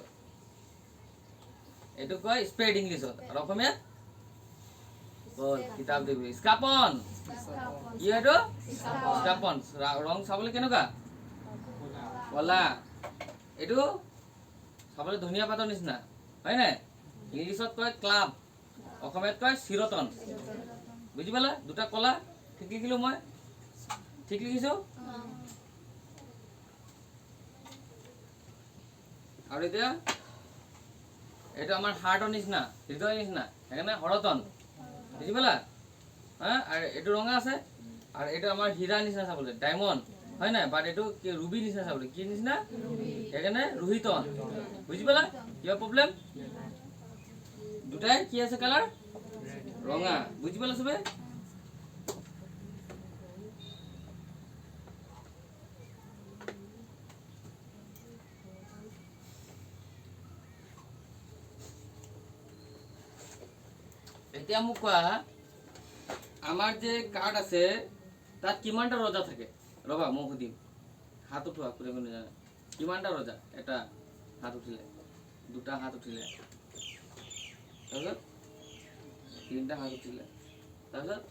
এটো কয় স্পেড ইংলিশত আর অসমীয়া বল কিতাপ দেখবি স্কাপন কি হয়তো স্কাপন রং চাবলৈ কেনেকুৱা কলা এটো চাবলৈ ধনিয়া পাতৰ নিচিনা হয় নাই ইংলিশত কয় ক্লাব অসমীয়াত কয় চিৰতন বুজি পালা দুটা কলা ঠিক লিখিলো মই ঠিক লিখিছো আৰু এতিয়া এটা আমাৰ হাৰ্টৰ নিচিনা হৃদয় নিচিনা সেইকাৰণে হৰতন বুজি পালা হ্যাঁ আর এটো রঙা আছে আর এটা আমার হীরা নিচিনা চাবলৈ ডায়মন্ড হয় না বাট এটো রুবি নিচিনা চাবলৈ কি নিচিনা সেইকাৰণে ৰোহিতন বুজি পালা কিবা প্ৰবলেম দুটাই কি আছে কালাৰ ৰঙা বুজি পালা সবে এতিয়া মোক কোৱা আমাৰ যে কাৰ্ড আছে তাত কিমানটা ৰজা থাকে ৰবা মই সুধিম হাত উঠোৱা কোনে কোনে জানে কিমানটা ৰজা এটা হাত উঠিলে দুটা হাত উঠিলে তাৰপিছত তিনটা হাত উঠিলে তাৰপিছত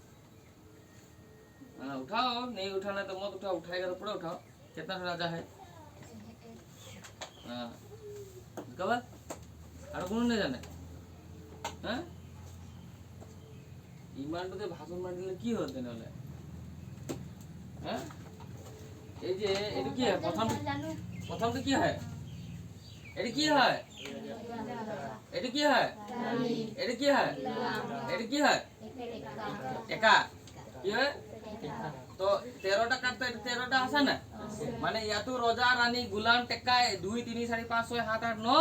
उठाओ नहीं उठाना तो मत उठाओ उठाएगा तो पूरा उठाओ कितना राजा है কাবা আৰু কোনো নাজানে হা ইমানটোতে ভাষণ মাৰি দিলে কি হ'ল তেনেহ'লে হা এই যে এইটো কি হয় প্ৰথমটো কি হয় এইটো কি হয় এইটো কি হয় এইটো কি হয় এইটো কি হয় টেকা কি হয় তো 13টা কাট তো 13টা আছে না মানে ইয়াতো ৰজা ৰাণী গোলাম টেকা 2 3 4 5 6 7 8 9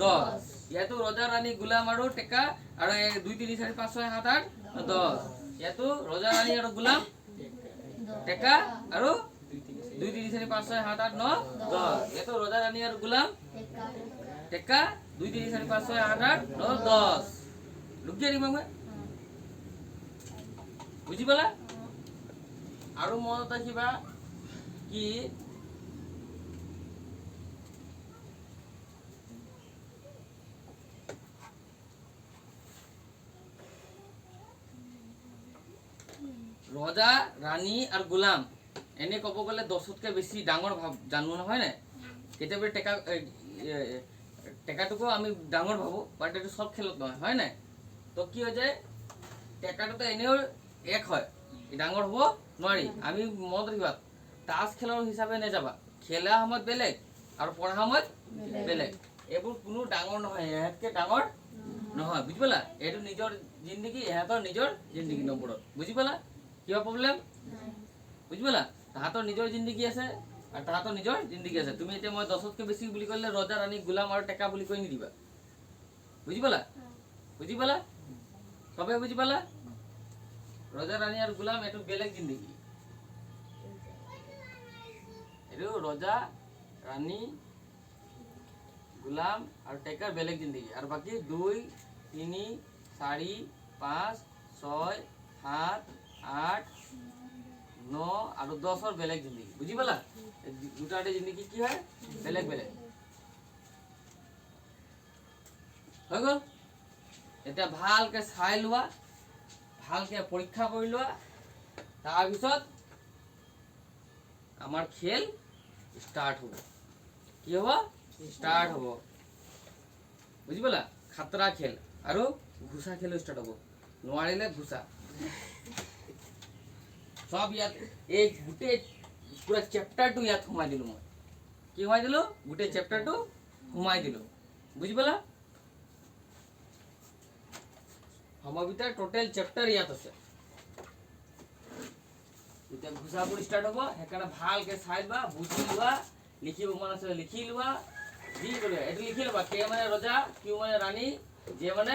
10 ইয়াতো ৰজা ৰাণী গোলাম আৰু টেকা আৰু 2 3 4 5 6 7 8 10 ইয়াতো ৰজা ৰাণী আৰু গোলাম টেকা আৰু 2 3 4 5 6 7 8 9 10 ইয়াতো ৰজা ৰাণী আৰু গোলাম টেকা 2 3 4 5 6 7 8 9 10 লুকিয়ে দিম মই বুঝি পালা আৰু মনত ৰাখিবা কি ৰজা ৰাণী আৰু গোলাম এনে ক'ব গ'লে 10তকৈ বেছি ডাঙৰ ভাব জানো নহয় নে কেতিয়াবা টেকাটোকো আমি ডাঙৰ ভাবো বাট এইটো সব খেলত নহয় হয় নাই তো কি হৈ যায় টেকাটোতো এনেও এক হয় ডাঙৰ হ'ব নোৱাৰি আমি মনত ৰাখিবা তাছ খেলৰ হিচাপে নেযাবা খেলা সময়ত বেলেগ আৰু পঢ়া সময়ত বেলেগ এইবোৰ কোনো ডাঙৰ নহয় এহেতকৈ ডাঙৰ নহয় বুজি পালা এইটো নিজৰ জিন্দগী এহেতৰ নিজৰ জিন্দগী নম্বৰত বুজি পালা কিবা প্ৰব্লেম বুজি পালা তাহাঁতৰ নিজৰ জিন্দগী আছে আৰু তাহাঁতৰ নিজৰ জিন্দগী আছে তুমি এতিয়া মই 10তকৈ বেছি বুলি ক'লে ৰজা ৰাণী গোলাম আৰু টেকা বুলি কৈ নিদিবা বুজি পালা সবে বুজি পালা ৰজা ৰাণী আৰু গোলাম এইটো বেলেগ জিন্দগী এইটো ৰজা ৰাণী গোলাম আৰু টেকাৰ বেলেগ জিন্দগী আৰু বাকী 2 3 4 5 6 7 8 9 আৰু 10ৰ বেলেগ জিন্দগী বুজি পালা দুটাৰে জিন্দগী কি হয় বেলেগ বেলেগ হৈ গ'ল এতিয়া ভালকে চাই লোৱা ভালকে পৰীক্ষা কৰি লোৱা তাৰপিছত আমাৰ খেল ষ্টাৰ্ট হ'ব কি হ'ব ষ্টাৰ্ট হ'ব বুজি পালা খাতৰা খেল আৰু ঘুষা খেলো ষ্টাৰ্ট হ'ব নোৱাৰিলে ঘুষা সব ইয়াত এই গোটেই পুৰা চেপ্টাৰটো ইয়াত সোমাই দিলোঁ মই কি সোমাই দিলোঁ গোটেই চেপ্টাৰটো সোমাই দিলোঁ বুজি পালা সমবিতাৰ টোটেল চেপ্টাৰ ইয়াত আছে এতিয়া ঘুষাবোৰ ষ্টাৰ্ট হ'ব সেইকাৰণে ভালকে চাই লোৱা বুজি লোৱা লিখিব মন আছে লিখি লোৱা যি কৰিবা এইটো লিখি ল'বা কে মানে ৰজা কিউ মানে ৰাণী যে মানে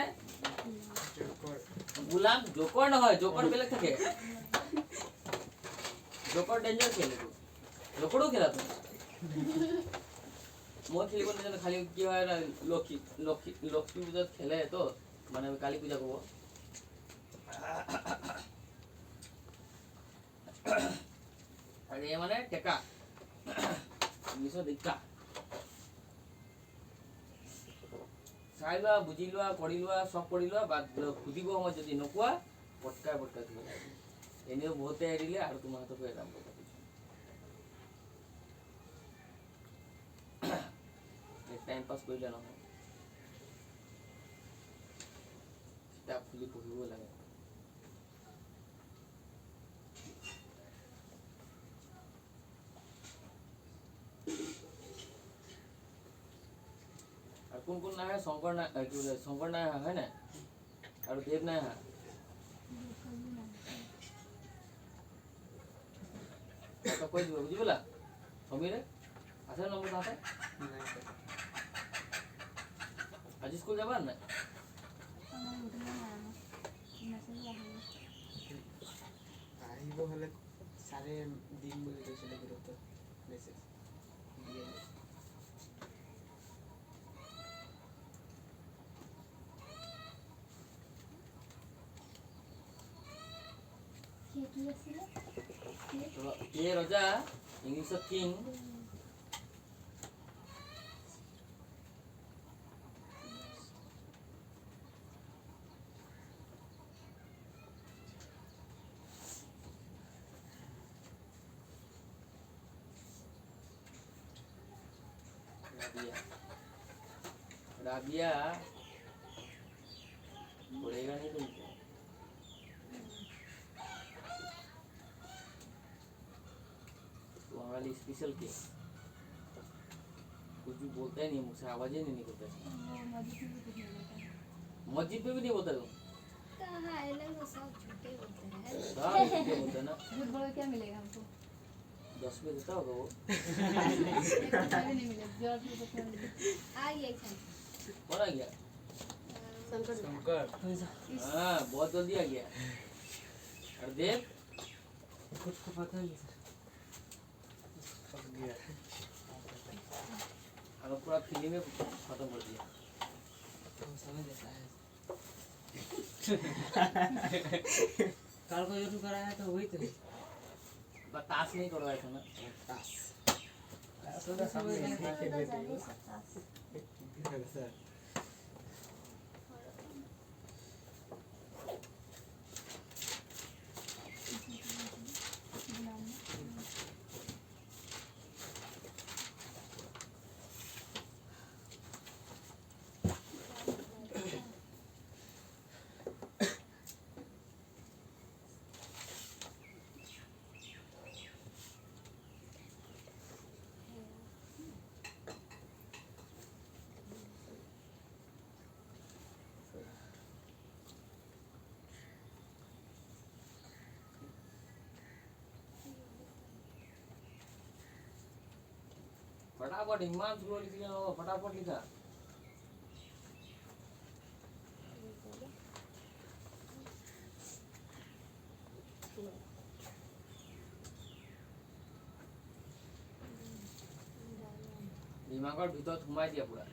গোলাম জোকৰ নহয় জোকৰ বেলেগ থাকে জোকৰ ডেঞ্জাৰ খেল এইটো জোকৰো খেলা তুমি মই খেলিব নাজানো খালি কি হয় লক্ষ্মী পূজাত খেলে তো মানে কালী পূজা ক'ব আৰু এই মানে টেকা ইংলিছত টেকা চাই লোৱা বুজি লোৱা পঢ়ি লোৱা চব পঢ়ি লোৱা বা সুধিব সময়ত যদি নোকোৱা পটকাই দিব এনেও বহুতে এৰিলে আৰু তোমাৰ হাততো এৰাম টাইম পাছ কৰিলে নহয় কিতাপ খুলি পঢ়িব লাগে আৰু কোন নাহে শংকৰ নাই কি বোলে শংকৰ নাই অহা হয় নাই আৰু দেৱ নাই অহা কৈ দিব বুজি পালা সমীৰে আছে নম্বৰ তাতে আজি স্কুল যাবা নাই আহিব হলে ছাৰে দিম বুলি কৈছিলে গ্ৰুপত মেছেজ দিয়ে ये रजा इंग्लिश किंग राबिया पड़ेगा नहीं तुमको। तुम्हारे लिए स्पेशल केक। कुछ भी बोलता ही नहीं, मुझसे आवाज ही नहीं निकलता। मस्जिद पे भी नहीं बोलता तुम? कहाँ ये लोग तो सब झूठे बोलते हैं। सब झूठे बोलते हैं ना। झूठ बोल के क्या मिलेगा हमको? 10 में देता होगा वो। एक रुपया भी नहीं मिलेगा, 10 रुपये क्या मिलेगा? आ गया एक है। कौन आ गया? शंकर हाँ बहुत जल्दी आ गया। और देव कुछ को पता नहीं सर। हमें पूरा फिल्म में खत्म कर दिया। तो समझ लेता है। कल को यूट्यूब कराया तो वही तो है। बतास नहीं करवाया था ना। ताश तो जाने सकता सर फटाफट हिमान स्लो लिख लिया हो, फटाफट लिखा। दिमाग भीतर थुमाई दिया पूरा।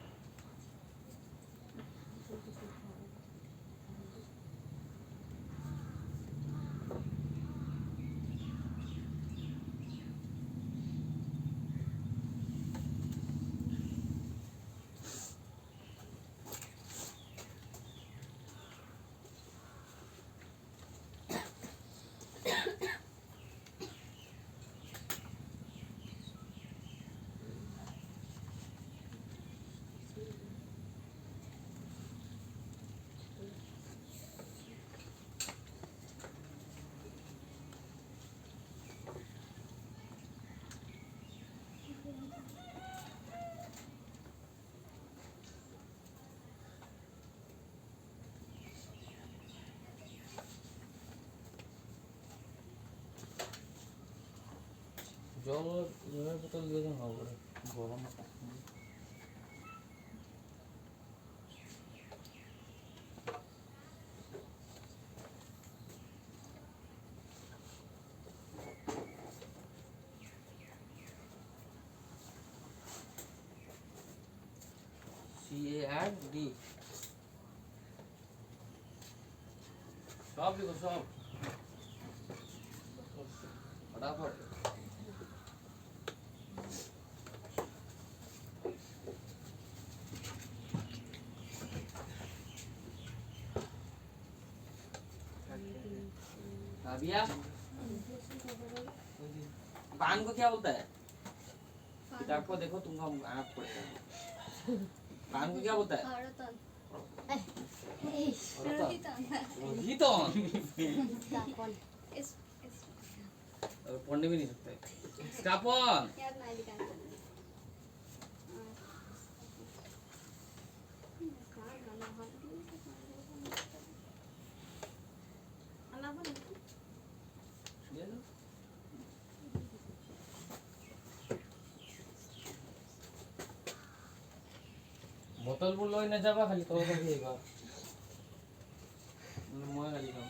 জল জলের বোতল দিয়ে দেন হবে গরম। CAD सब लिखो सब फटाफट। भैया पान को क्या बोलता है? किताब को देखो, तुमको आँख पड़ता है। पान को क्या बोलता है? औरतन रोहितन। इस पढ़ने भी नहीं सकते। स्टापन याद नहीं लिखा है। बोतल बोल लो न जाबा खाली तो खाइएगा মই খালি খাম।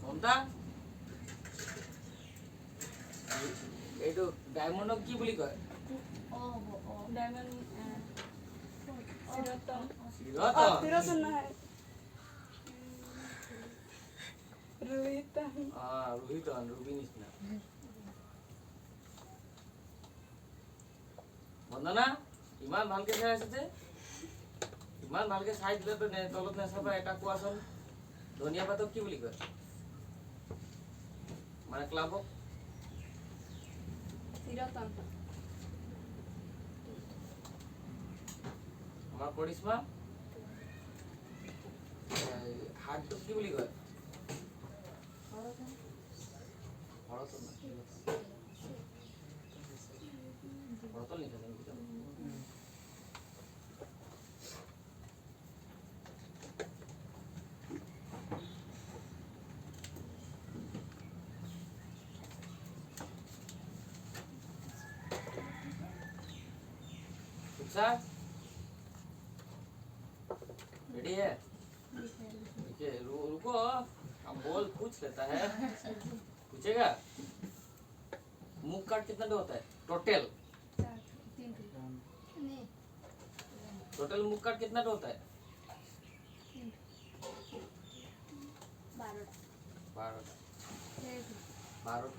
মমতা এইটো ডায়মন্ডক কি বুলি কয়? डायमंड सिरतन রতন। नहीं रोहितन রোহিতন রুবি নিচিনা। বন্দনা ইমান ভালকে চাই আছে যে, ইমান ভালকে চাই দিলে তো তলত নেচাবা। এটা কোৱাচোন ধনিয়া পাতক কি বুলি কয়? মানে ক্লাবক আমার করিশ্মা হাত তো কি বলি কয় হরতল না হরতল লিখে দেন सर रेडी है देखिए रुको हम बोल पूछ लेता है पूछेगा मुंह काट कितना पे होता है टोटल टोटल मुंह काट कितना पे होता है 12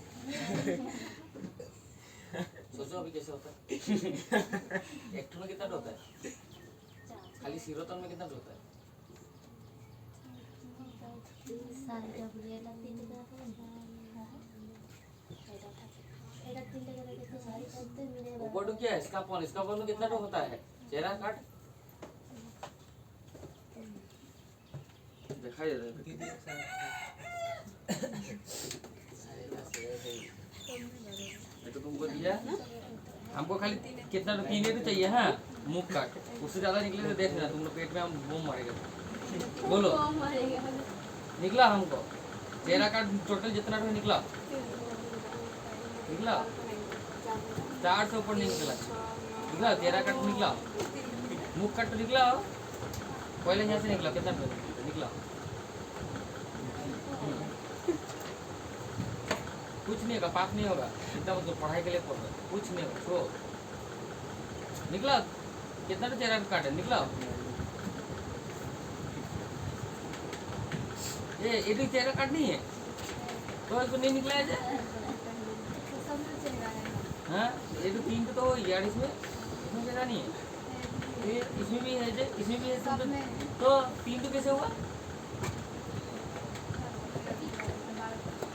सोचो अभी कैसे होता है एक में कितना होता है खाली सिरोतन में कितना होता है ऊपर क्या है इसका पॉन में कितना होता है चेहरा काट दिखाई दे रहा है तो तुमको दिया हमको खाली कितना तो 3 तो चाहिए हाँ मुंह काट उससे ज्यादा निकले तो देख लेना तुम लोग पेट में हम बम मारेगा बोलो निकला हमको चेहरा काट टोटल जितना तो निकला 4 से ऊपर नहीं निकला चेहरा काट निकला मुंह काट तो निकला पहले यहाँ से निकला कितना निकला कुछ नहीं होगा पाप नहीं होगा इतना मतलब पढ़ाई के लिए पढ़ रहा कुछ नहीं होगा छो निकला कितना तो चेहरा काटे निकला ये तो चेहरा काट नहीं है तो इसको नहीं निकला है हाँ ये तो 3 तो हो यार इसमें जगह नहीं है इसमें भी है इसमें भी है तो 3 तो कैसे हुआ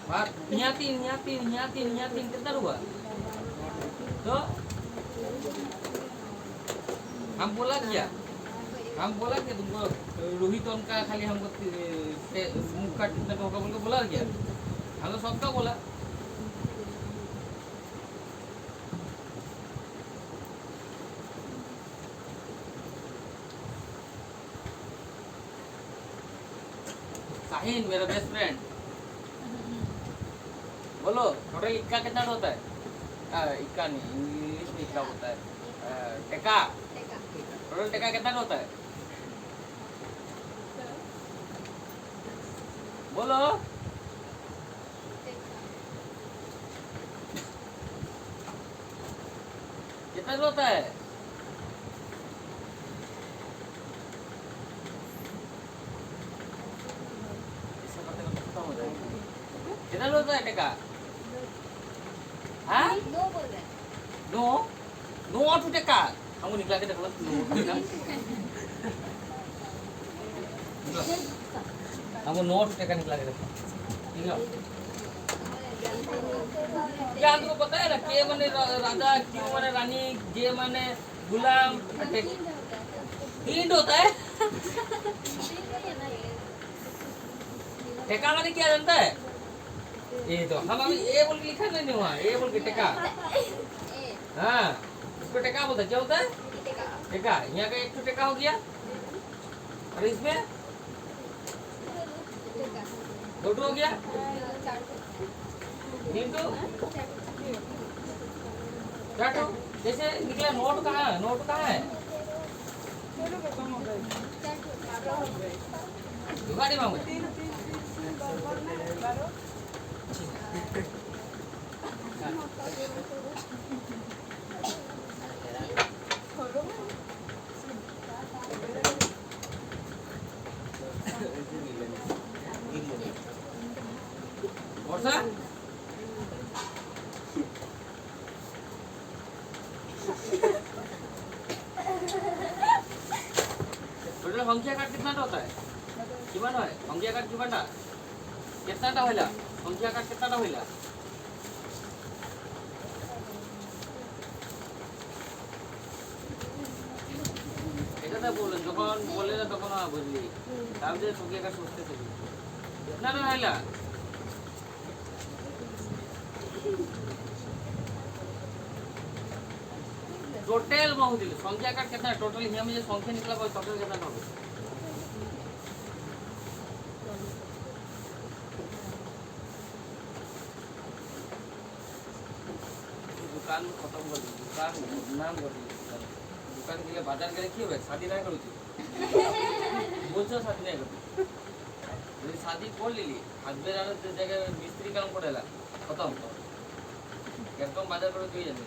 यहाँ तीन कितना हुआ तो हम बोला क्या तुमको रोहित उनका खाली हमको मुंह काट कितना होगा बोल के बोला क्या हम तो सबका बोला साहिन मेरा बेस्ट फ्रेंड बोलो टोटल इक्का कितना होता है इक्का नहीं इंग्लिश में इक्का होता है टेका टोटल टेका कितना होता है बोलो कितना होता है कितना होता है टेका हाँ नो टू टेका हमको निकला के देखो हमको नो टू टेका निकला के देखो क्या तुमको पता है ना के माने राजा क्यों माने रानी जे माने गुलाम 3 होता है टेका माने क्या जानता है ये तो हम अभी ए बोल के लिखा नहीं हुआ ए बोल के टेका हाँ इसको टेका बोलते क्या होता है टेका यहाँ का 1 टेका हो गया और इसमें 2 हो गया 3 4 जैसे निकला नोट कहाँ है दुकानी मांगो वर्षा टोटल संख्या काट कितना होता है किमान है संख्या काट किमानटा कितनाटा हইলা संख्या काट कितनाटा हইला প্রবলেম যখন বলে না তখন বুঝলি তারপরে তোকে একা সুস্থ থাকবি না না হাইলা टोटल बहुत ही संख्या का कितना टोटल यहाँ में जो संख्या निकला वो टोटल कितना होगा दुकान खत्म कर दी दुकान नाम कर दी दुकान के लिए बाजार के लिए क्यों है शादी नहीं करूँ बोल तो शादी नहीं करूँ यदि शादी कर ली हस्बैंड आने से जगह मिस्त्री काम करेला खत्म तो एकदम बाजार करो तू ही जाने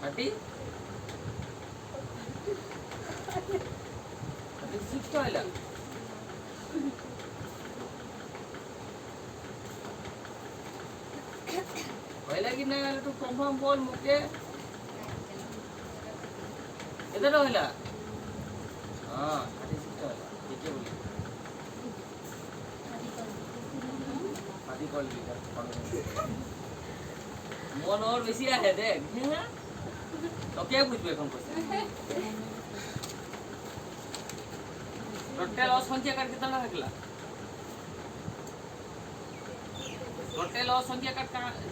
हटी हटी शिफ्ट होइला होइला कि नहीं होइला तू कंफर्म बोल मुके इधर होइला हां हटी शिफ्ट होइला ठीक है बोली शादी कर ली मन और बेसी है देख तो क्या बुझबे এখন কইছে टोटल और संख्या कर कितना रखला टोटल और संख्या कर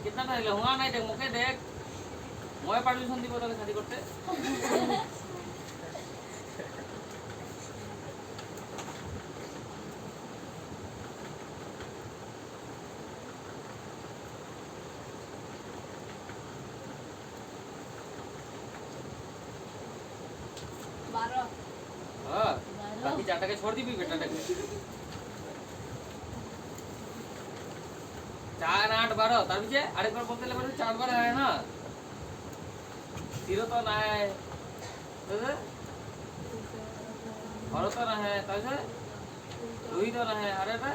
कितना रहले हुआ नहीं देख मुके देख মই পারমিশন দিব তাহলে শাদি করতে हाँ बाकी 4 টাকা छोड़ दी भी बेटा टाके 4 8 12 তার পিছে আরেকবার বলতে লাগবে 4 বার है ना 0 तो ना है तो और तो ना है তাহলে 2 तो ना है अरे रे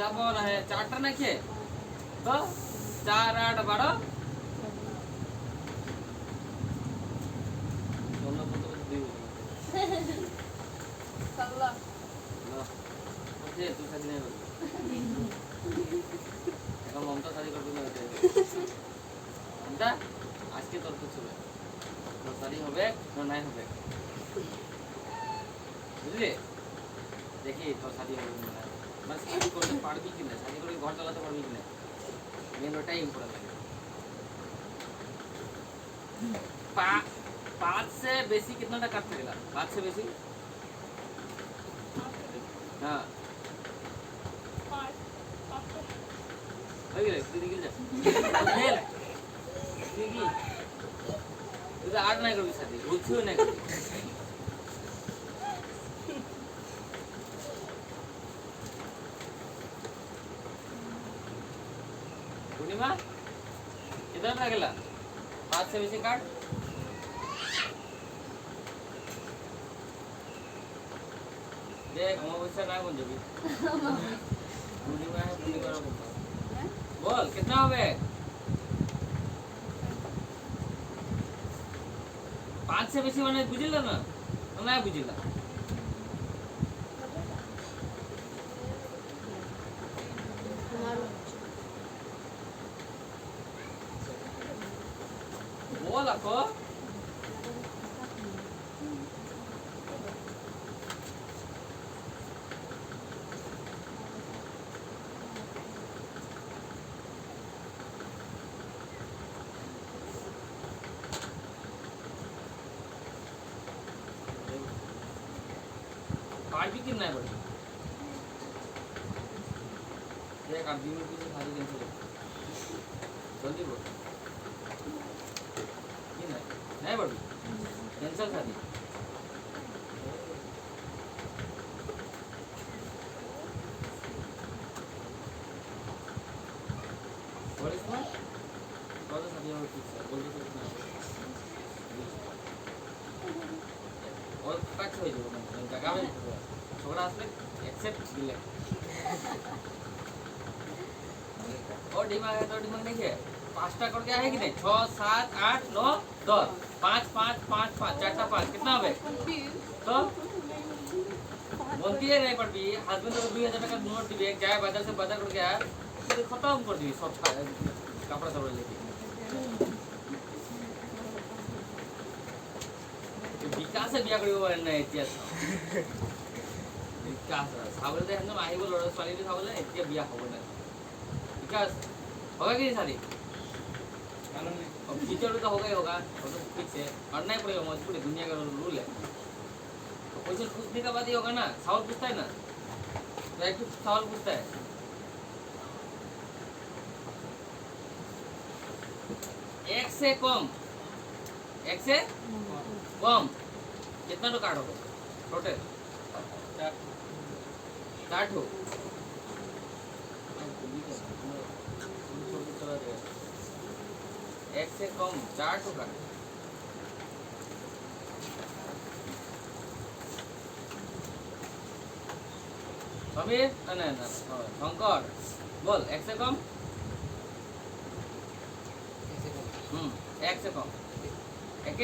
যাব না है 4টা নাকি তো 4 8 12 दोनों को तो दी সাল্লাহ ना मुझे तू शादी नहीं करोगी এখন মমতা শাদি করবে না মমতা আজকে তোর তো চলে তোর শাদি হবে না নাই হবে বুঝলি দেখি তোর শাদি হবে না মানে শাদি করতে পারবি কি না শাদি করে ঘর চালাতে পারবি কি না মেন ওটাই ইম্পর্টেন্ট লাগে 5 से बेसी कितना काट सकेला 5 से बेसी हाँ लगे दीदी गिर जा खेल दीदी तुझे आठ नहीं कभी शादी रुचि नहीं कभी पूर्णिमा कितना लगेला 5 से बेसी काट देख अमावस्या ना बन जाबी पूर्णिमा है पूर्णिमा ना बोल बोल कितना होवे 5 से बेसी माने बुझिला ना ना बुझिला बोल ako पार्टी कितना है बड़ी देख आप दिन में कुछ सारी कैंसिल जल्दी बोल कितना है नहीं बड़ी कैंसिल शादी और इसमें कौन सा शादी है फिक्स है बोल दो कितना है और कट हो जाएगा मैं जगह में छोड़ा असले एक्सेप्ट दिले और डिमांड है तो डिमांड देखिए 5टा करके है कि नहीं 6 7 8 9 10 5 5 5 5 4टा 5 कितना হবে तो बोलती है नहीं पड़ती हस्बैंड तो 2000 টাকা নোট দিবে এক যায় বাজার से बाजार करके आया तो खत्म कर दी सब कपड़ा सब लेके বিকাশে বিয়া কৰিব পাৰে নাই এতিয়া বিকাশ চাবলৈ যে হেনো আহিব ল'ৰা ছোৱালীটো চাবলৈ এতিয়া বিয়া হ'ব নাই বিকাশ होगा कि नहीं शादी फ्यूचर में तो होगा ही होगा वो तो फिक्स है करना ही पड़ेगा मजबूरी दुनिया का रूल है तो क्वेश्चन पूछने का बाद ही होगा ना सवाल पूछता है ना तो एक सवाल पूछता है एक से कम कितना तो कार्ड होगा टोटल 4 हो एक से कम 4 होगा समीर ना शंकर बोल एक से कम एक से कम एक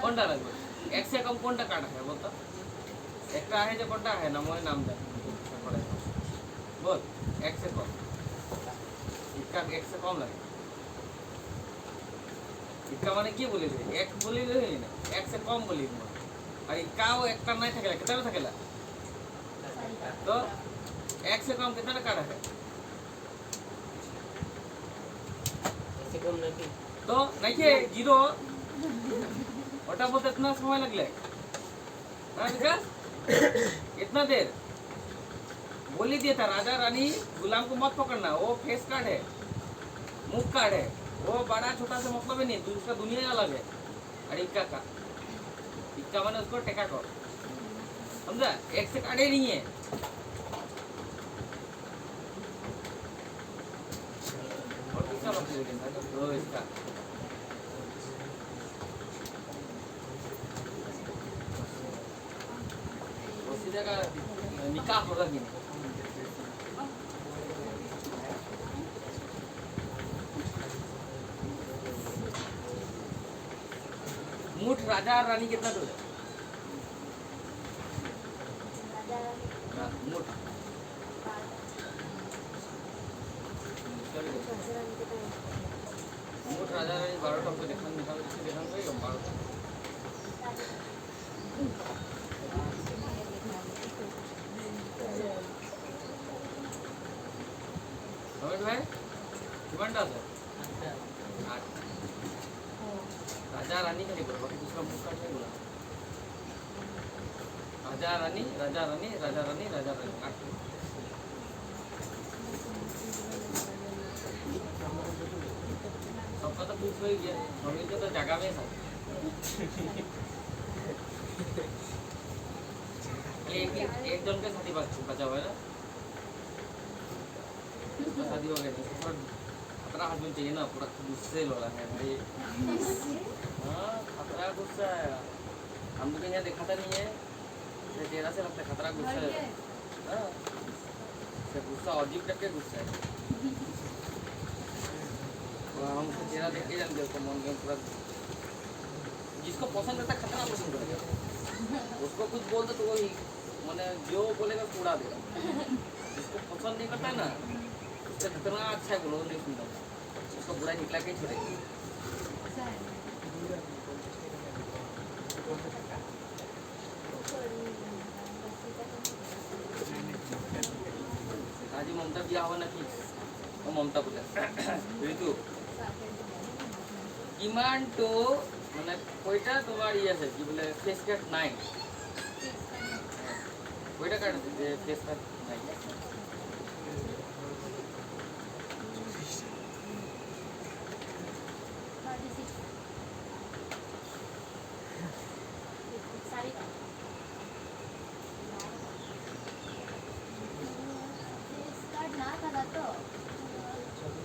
कौन लगभग एक से कम कौन कार्ड है बोल तो एक है जो कौन है ना मोह नाम बोल एक से कम इसका एक से कम लगे इसका माने की बोली एक बोली एक से कम बोली और इसका वो एक नहीं थकेला कितना थकेला तो एक से कम कितना कार्ड है तो नहीं है जीरो ओटा बोलते इतना समय लगले विकास इतना देर बोली दिया था राजा रानी गुलाम को मत पकड़ना वो फेस कार्ड है मुख कार्ड है वो बड़ा छोटा से मतलब ही नहीं दूसरा दुनिया अलग है और इक्का मैंने उसको टेका कर समझा एक से कार्ड ही नहीं है और किसका मतलब तो इसका उसी जगह निकाह होगा कि नहीं मुठ राजा और रानी कितना दूर है मुठ मुठ राजा रानी 12 हमको देखा 12 समझ में किमान डाल राजा रानी का नहीं बोला बाकी दूसरा मुख कार्ड नहीं बोला राजा रानी सबका तो पूछ हो ही गया मम्मी को तो जगह में था एक जन के साथी बचा हुआ है ना उसका शादी हो गया 17 आदमी चाहिए ना पूरा गुस्से वाला है भाई हाँ खतरा गुस्सा है हम लोग यहाँ देखा था नहीं है चेहरा से लगता है खतरा गुस्सा है हाँ गुस्सा अजीब टाइप के गुस्सा है हम उसका चेहरा देख के जानते उसको मन में पूरा जिसको पसंद रहता खतरा पसंद करेगा उसको कुछ बोल दो तो वही मैंने जो बोलेगा उड़ा देगा जिसको पसंद नहीं करता है ना उसका कितना अच्छा है बोलो नहीं सुनता उसको बुरा निकला के छोड़ेगी आज ममता बिया हुआ ना कि वो ममता बोले ऋतु किमान तो মানে কয়টা তোমার ই আছে কি বলে ফেস কাট নাই কয়টা কাট আছে যে ফেস কাট নাই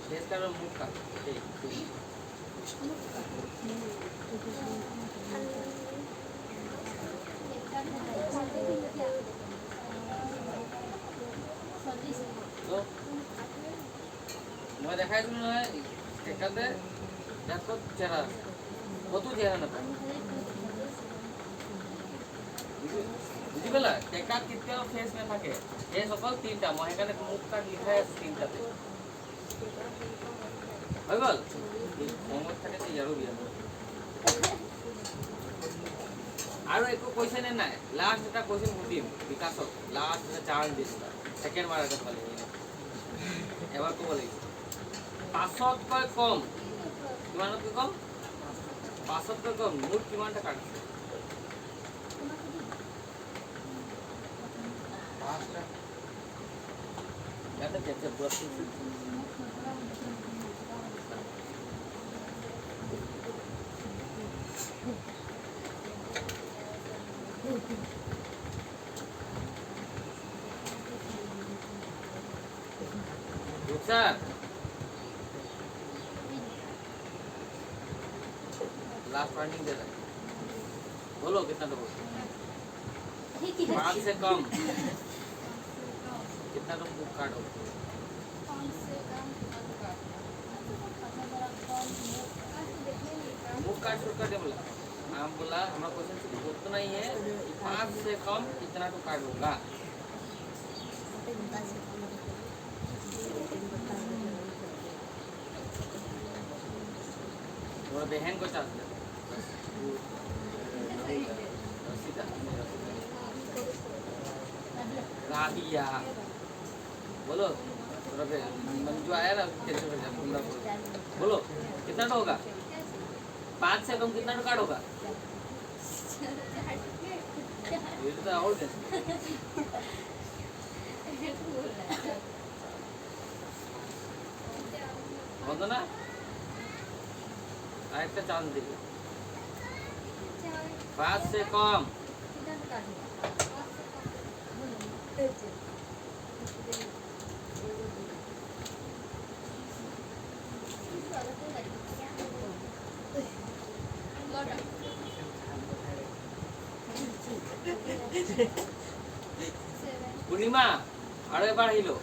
फेस कार्ड और मुख कार्ड तो मैं देखाई दूँ ना एकाते देखो चेहरा कत चेहरा ना बुझी पेला टेका कितना फेस में থাকে এই সকল তিনটা মই এখানে মুখ কাট লিখা আছে তিনটাতে হই গল মোহাম্মদ থাকে ইয়ারও বিয়া আৰু একো কোৱেশ্চন নাই লাষ্ট এটা কোৱেশ্চন সুধিম বিকাশক লাষ্ট এটা চান্স দিম সেকেন্ড মাৰ আগত পালে এবাৰ ক'ব লাগিব 5তকৈ কম কিমানতকৈ কম 5তকৈ কম মুঠ কিমানটা কাৰ্ড আছে ইয়াতে কেছে পুৰা सर लास्ट वार्निंग दे रहा बोलो कितना तो 5 से कम कितना तो बुक कार्ड हो 5 से कम बुक कार्ड शुरू कर दे बोला हम बोला हमारा क्वेश्चन सिर्फ उतना ही है कि 5 से कम कितना तो कार्ड होगा और बहन को चाहते हैं सीधा राबिया बोलो मंजू आया ना कैसे बोलो कितना तो होगा 5 से कम कितना तो कार्ड होगा ये तो और कैसे बोलो ना আরেকটা চান্স দিই 5 से कम পূর্ণিমা আরো এবার হইলো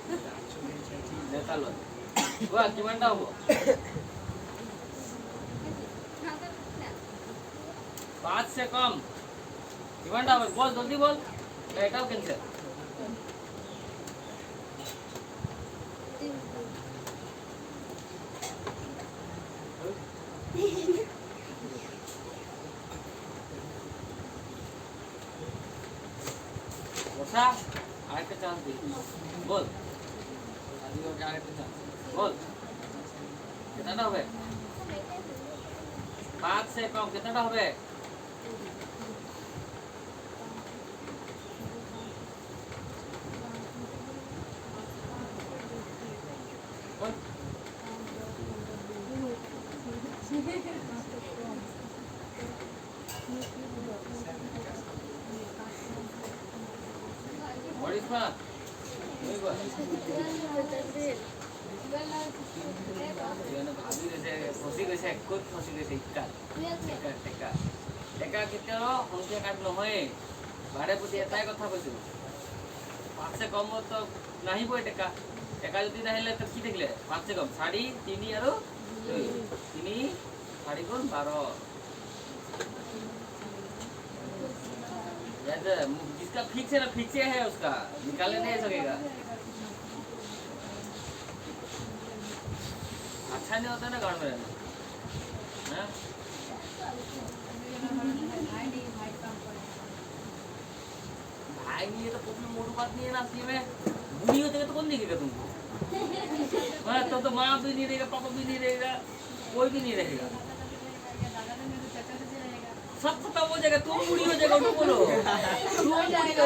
নেতালো ওয়া কিমানটা হবো 5 से कम किमानটা হবে বল জলদি বল এটাও ক্যান্সেল বসা আরেকটা চান্স দি বল আদি ওকে আরেকটা চান্স বল কিতনা হবে 5 से कम कितना হবে Morisma, ini gua. Jangan भाभी कैसे फंसी कैसे खुद फंसी कैसे इक्का टेका टेका कितने लो हमसे काट लो मैं भाड़े पुती ऐसा ही कथा बोलती हूँ 5 से कम हो तो नहीं बोले टेका टेका जो दिन है तो की देख ले 5 से कम साड़ी तीनी यारो तीनी साड़ी कौन 12 जिसका फिक्स है ना फिक्स है उसका निकालने नहीं सकेगा अच्छा नहीं होता ना गाँव में रहना भाई नहीं है तो कोई मोटू बात नहीं है ना असली में बुढ़ी होते तो कौन देखेगा तुमको तो माँ भी नहीं रहेगा पापा भी नहीं रहेगा कोई भी नहीं रहेगा सब खत्म हो जाएगा तुम बुढ़ी हो जाएगा उनको बोलो तुम बुढ़ी हो जाएगा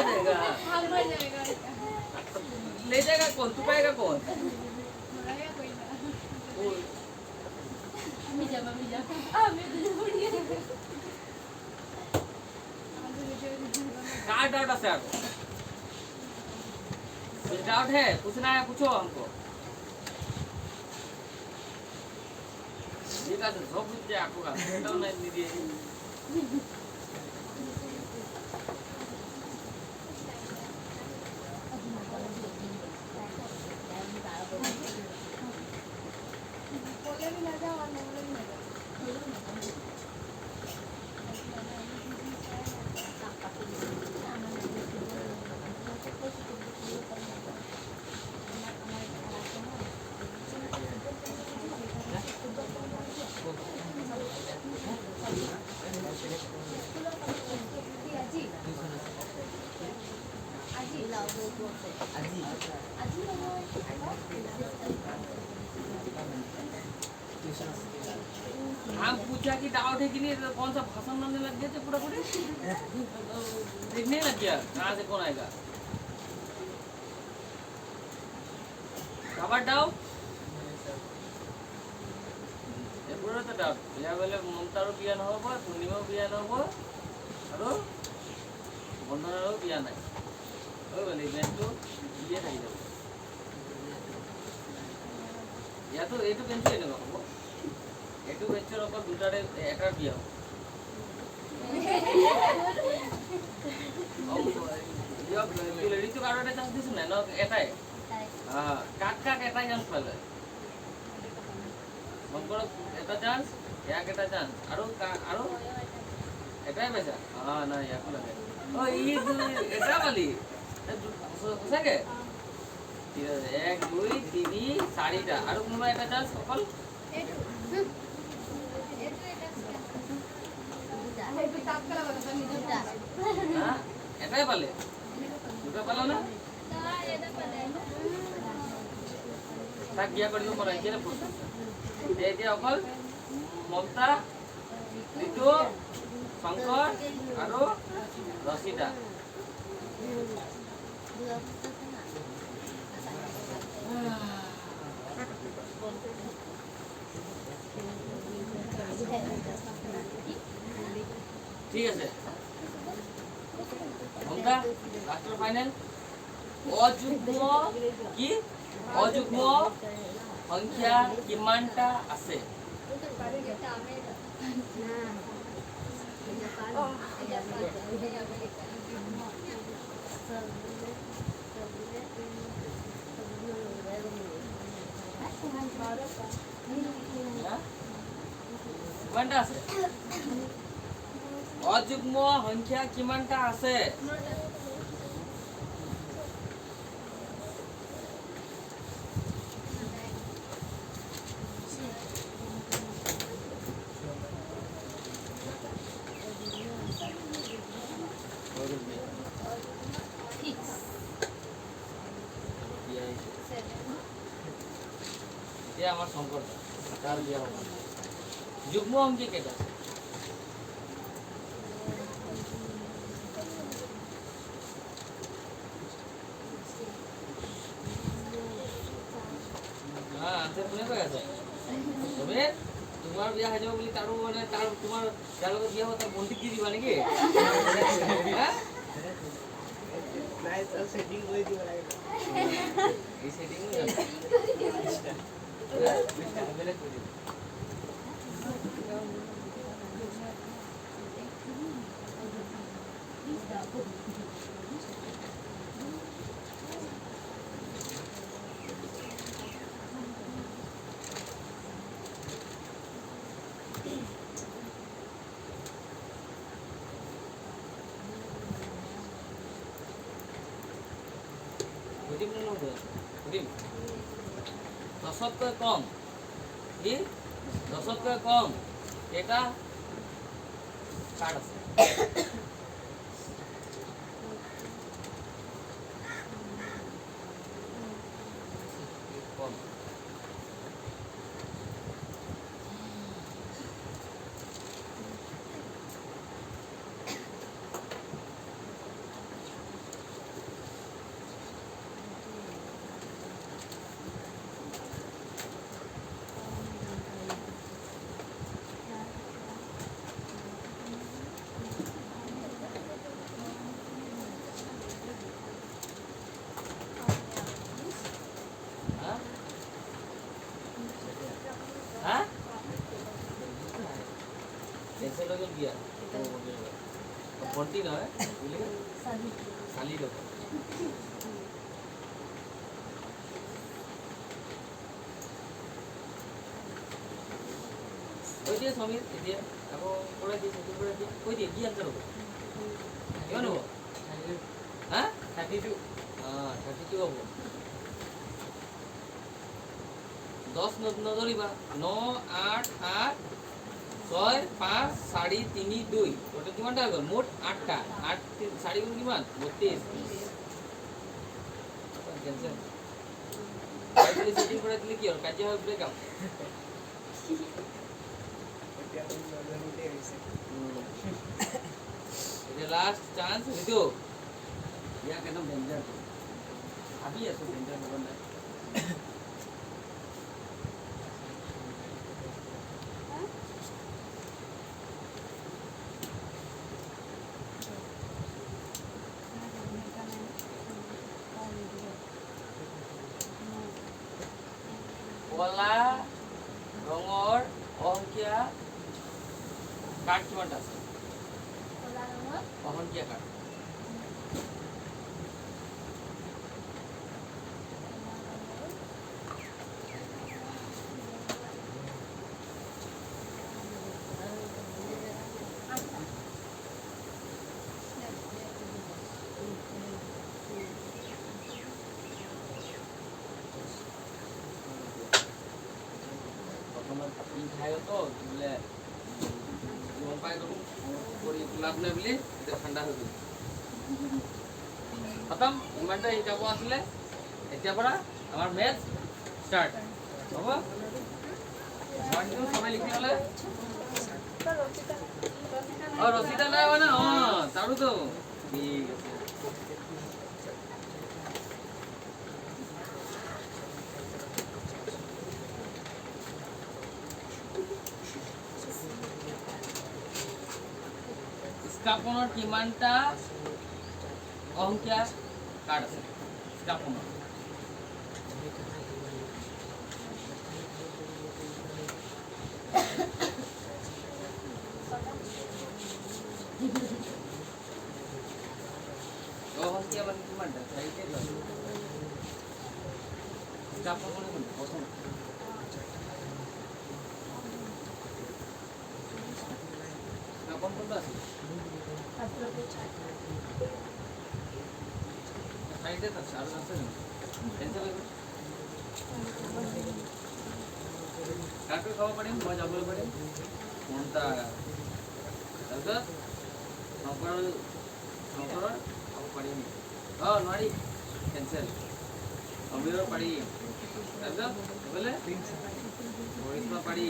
ले जाएगा कौन तू पाएगा कौन क्या डाउट है सर कुछ डाउट है पूछना है पूछो हमको ठीक है तो सब कुछ आपको का नहीं दिए नाम पूछा कि डाउट है कि नहीं, तो कौन सा भाषण बनने लग गया थे पूरा पूरे देखने लग गया कहाँ से कौन आएगा। কাবার ডাউট এরপরে তো ডাউট বিয়া বলে মমতারও বিয়া নহব, পূর্ণিমাও বিয়া নহব, আৰু বন্ধনারও বিয়া নাই। ওই বলে ইভেন্টটো বিয়ে থাকি যাব। ইয়াতো এইটো বেঞ্চো এনেকুৱা হ'ব, এইটো বেঞ্চৰ অকল দুটাৰে এটাৰ বিয়া হ'ব। ঋতু কাৰো এটা চান্স দিছো নাই ন? এটাই কাক কাক এটাই চান্স পালে শংকৰক এটা চান্স, ইয়াক এটা চান্স, আৰু আৰু এটাই পাইছা? নাই ইয়াকো লাগে। এটা পালি সঁচাকে? ঠিক আছে, 1 2 3 4টা, আৰু কোনোবা এটা চান্স অকল এটাই পালে, দুটা পালা না? তাক বিয়া কৰিব পৰা এতিয়া এতিয়া অকল মমতা, ঋতু, শংকৰ আৰু ৰচিতা। ঠিক আছে মমতা, লাষ্টৰ ফাইনেল। অযুগ্ম কি? অযুগ্ম সংখ্যা কিমানটা আছে? কিমানটা আছে? অযুগ্ম সংখ্যা কিমানটা আছে? এতিয়া আমাৰ শংকৰ তাৰ বিয়া হ'ব। যুগ্ম অংকি কেইটা? আনসাৰ কোনে কৈ আছে? তুমি তোমাৰ বিয়া হৈ যাব বুলি তাৰো মানে তাৰ তোমাৰ যাৰ লগত বিয়া হ'ব তাৰ বন্তি কি দিবা নেকি? নাই তো সেটিং কৰি দিব লাগে। এই সেটিং বেলেগ কৰি দিবা। দশতকৈ কম কি? দশতকৈ কম এটা কাৰ্ড আছে? কম ভণ্টি নহয় চালি ল'ব। কৈ দিয়ে সমীৰ এতিয়া আকৌ পৰাই দিয়ে কৈ দিয়ে কি আনচাৰ হ'ব? কিমান হ'ব? 32 হ'ব। 10 নধৰিবা। 9 8 7 6 5 4 3 2 ওটা কিমানটা হল? মোট 8টা। 8 4 গুণ কিমান? 32। ক্যান্সেল। সেটিং করে দিলে কি হল? কাজে হবে ব্রেকআপ। ये लास्ट चांस ऋतु या एकदम डेंजर अभी ऐसे डेंजर हो रहा है কলা ৰঙৰ অহংকীয়া কাৰ্ড কিমানটা আছে কলা ৰঙৰ অহংকীয়া কাৰ্ড খাইতো বোলে গম পাই গলো কৰি লাভ নাই বুলি এতিয়া ঠাণ্ডা হৈ গ'ল খতম ইমানটা শিকাব আছিলে এতিয়াৰ পৰা আমাৰ মেথ ষ্টাৰ্ট হ'ব সবাই লিখি ল'লে ৰচিতা নাই মানে তাৰোতো ঠিক আছে স্থাপনৰ কিমানটা অংকীয়া কাৰ্ড আছে স্থাপনৰ অংকীয়া মানে কিমানটা চাৰিটা স্থাপনৰ প্ৰথম স্থাপন কোনটো আছে চাৰিটা আছে আৰু আছে কেঞ্চেল হৈ গ'ল কাৰ্ডটো খাব পাৰিম মই যাবলৈ পাৰিম কোনটা তাৰপিছত শংকৰৰ খাব পাৰিম নোৱাৰি কেঞ্চেল সমীৰৰ পাৰি তাৰপিছত বোলে কৰিশ্মা পাৰি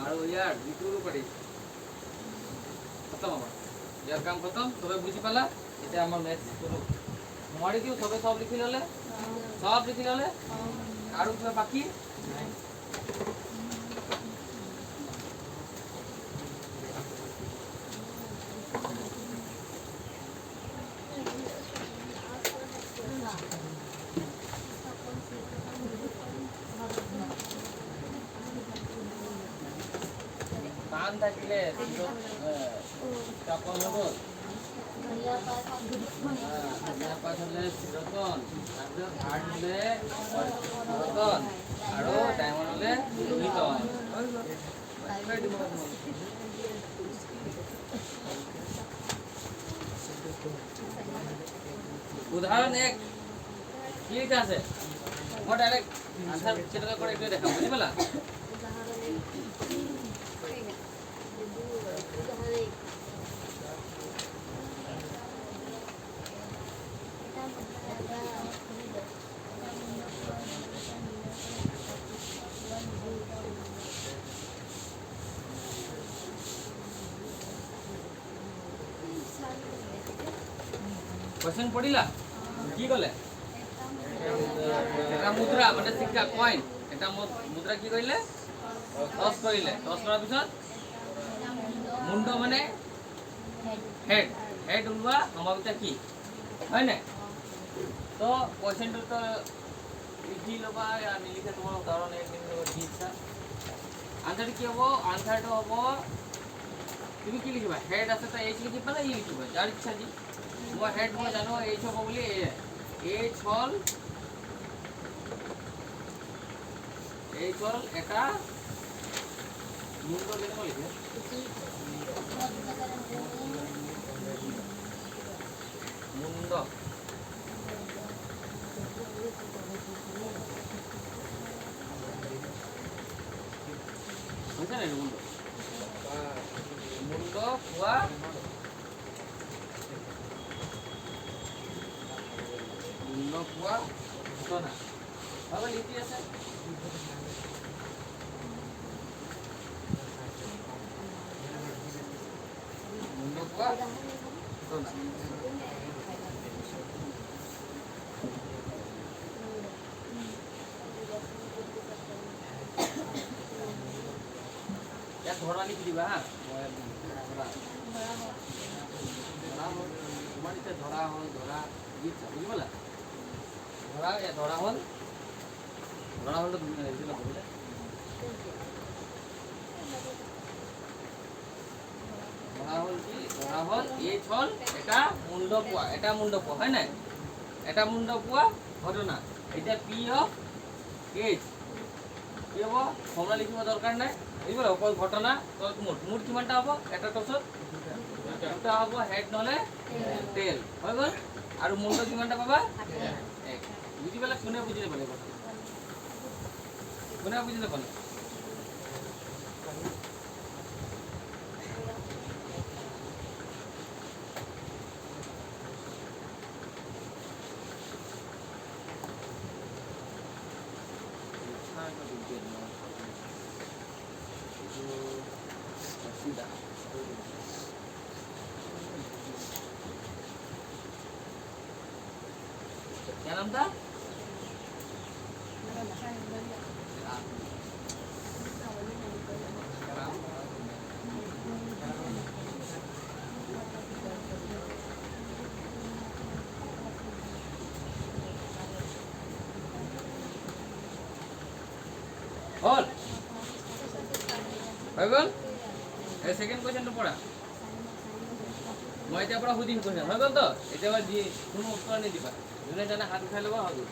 আৰু ইয়াৰ যিটোৰো পাৰি খতম আমাৰ ইয়াৰ কাম খতম চবে বুজি পালা এতিয়া আমাৰ মেথ কৰোঁ নোৱাৰি দিওঁ চবে চব লিখি ল'লে আৰু কিবা বাকী টান থাকিলে স্থাপন হ'ব ধনিয়া পাত হ'লে চিৰতন তাৰপিছত হাৰ্ট হ'লে ৰতন আৰু ডায়মণ্ড হ'লে লোহিতন উদাহৰণ 1 কি লিখা আছে মই ডাইৰেক্ট আনসাৰ কেনেকৈ কৰে এইটোৱে দেখাম বুজি পালা क्वेश्चन पढ़िला की कले এটা মুদ্রা মানে সিক্কা কয়েন এটা মুদ্রা কি কইলে টস কইলে টস কৰাৰ পিছত মুন্ড মানে হেড হেড উলवा সম্ভাৱিতা কি হয় না তো কোশ্চেনটো তো লিখি লবা या নিলিখে তোমাৰ উদাহৰণ এক দিন দিছা আনসার কি হ'ব আনসারটো হ'ব তুমি কি লিখিবা হেড আছে তো এইচ লিখিবা না ই লিখিবা যার ইচ্ছা দি মই হেড মই জানো এইচ হ'ব বুলি এইচ হল এটা মুন্ড কেনেকৈ লিখে মুন্ড বুঝা নাই মুন্ড মুন্ড খোৱা মুন্ড খোৱা ঘটনা ভাবে লিখি আছে कोआ घटना या ধৰা লিখি দিবা হা ধৰা হ'ল তোমাৰ এতিয়া ধৰা হ'ল ধৰা বুজি পালা ধৰা হ'ল ধৰা হ'ল তুমি লিখি ল'ব বুজিলা ধৰা হ'ল কি ধৰা হ'ল এইচ হ'ল এটা মুণ্ড পোৱা হয় নাই এটা মুণ্ড পোৱা ঘটনা এতিয়া পি অফ এইচ কি হ'ব ফৰ্মুলা লিখিব দৰকাৰ নাই বুজিব অকল ঘটনা মুঠ কিমানটা হ'ব এটা টছত দুটা হ'ব হেড নহ'লে টেল হৈ গ'ল আৰু মুণ্ড কিমানটা পাবা এক বুজি পালে কোনে বুজি নাপালে কোনে বুজি নাপালে क्या नाम था और হৈ গ'ল এই সেকেন্ড কোশ্চেনটো পঢ়া মই এতিয়া পৰা সুধিম কোশ্চেন হৈ গ'ল তো এতিয়া কোনো উত্তৰ নিদিবা যোনে জানে হাত উঠাই ল'ব হৈ গ'ল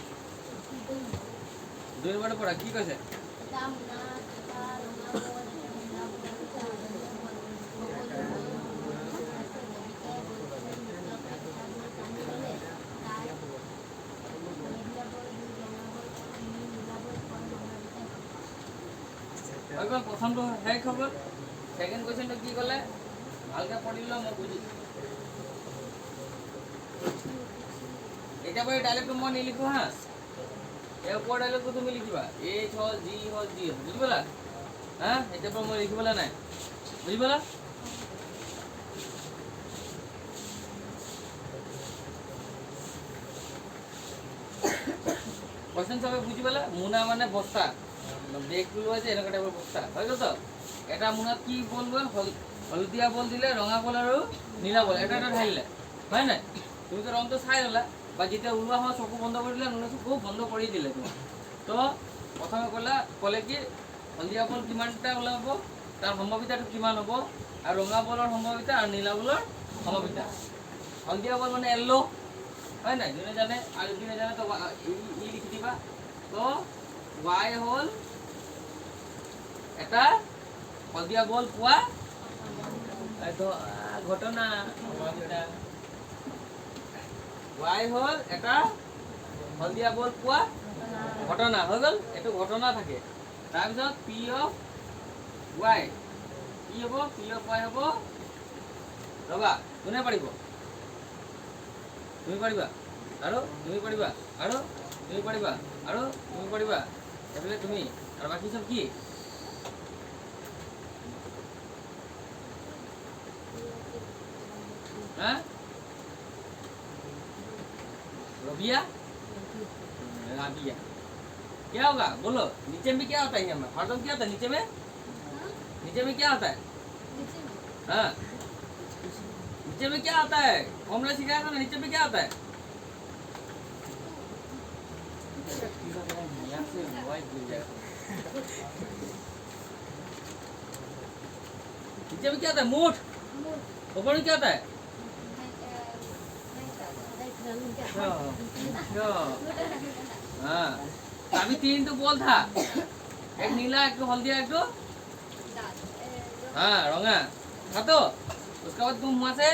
2 নম্বৰটো পঢ়া কি কৈছে হৈ গ'ল প্ৰথমটো শেষ হৈ গ'ল সেকেন্ড কোশ্চেনটো কি ক'লে ভালকে পঢ়ি লোৱা মই বুজি এটা পৰে ডায়লগটো মই নিলিখো হা এই ওপৰ ডায়লগটো তুমি লিখিবা এইচ হল জি বুঝি পালা হ্যাঁ এটা পরে মই লিখিবলা নাই বুঝি পালা কোশ্চেন সবে বুঝি পালা মুনা মানে বস্তা ব্রেক খুলবা যে এনেকা টাইপৰ বস্তা হৈ গ'ল তো এটা মুনাত কি বল হলদিয়া বল দিলে ৰঙা বল আৰু নীলা বল এটা ঢালিলে হয় নাই তুমি তো ৰংটো চাই ল'লা বা যেতিয়া ওলোৱা হয় চকু বন্ধ কৰি দিলে নুনে চকু বন্ধ কৰি দিলে তুমি তো প্ৰথমে ক'লে কি হলদিয়া বল কিমানটা ওলাব তাৰ সম্ভাৱিতাটো কিমান হ'ব আৰু ৰঙা বলৰ সম্ভাৱিতা আৰু নীলা বলৰ সম্ভাৱিতা হলদিয়া বল মানে য়েল্লো হয় নাই যোনে জানে আৰু যোনে জানে তো ই লিখি দিবা তো y হ'ল এটা হলদিয়া বল পোৱা এইটো ঘটনা সম্ভাৱিতা y হল এটা হলদিয়া বল পোৱা ঘটনা হৈ গ'ল এটো ঘটনা থাকে তাৰপিছত p অফ y কি হ'ব p অফ y হ'ব ৰবা কোনে পাৰিব তুমি পাৰিবা আৰু তুমি পাৰিবা আৰু তুমি পাৰিবা আৰু তুমি পাৰিবা এফালে তুমি আৰু বাকি সব কি हाँ रबिया राबिया क्या होगा बोलो नीचे में क्या होता है यहाँ में हरदम क्या होता है नीचे में क्या होता है हाँ नीचे में क्या आता है फॉर्मूला सिखाया था ना नीचे में क्या आता है नीचे में क्या आता है मूठ ऊपर में क्या आता है हाँ अभी 3 तो बॉल था एक नीला एक हल्दिया एक हाँ रंगा था तो उसके बाद तुम वहाँ से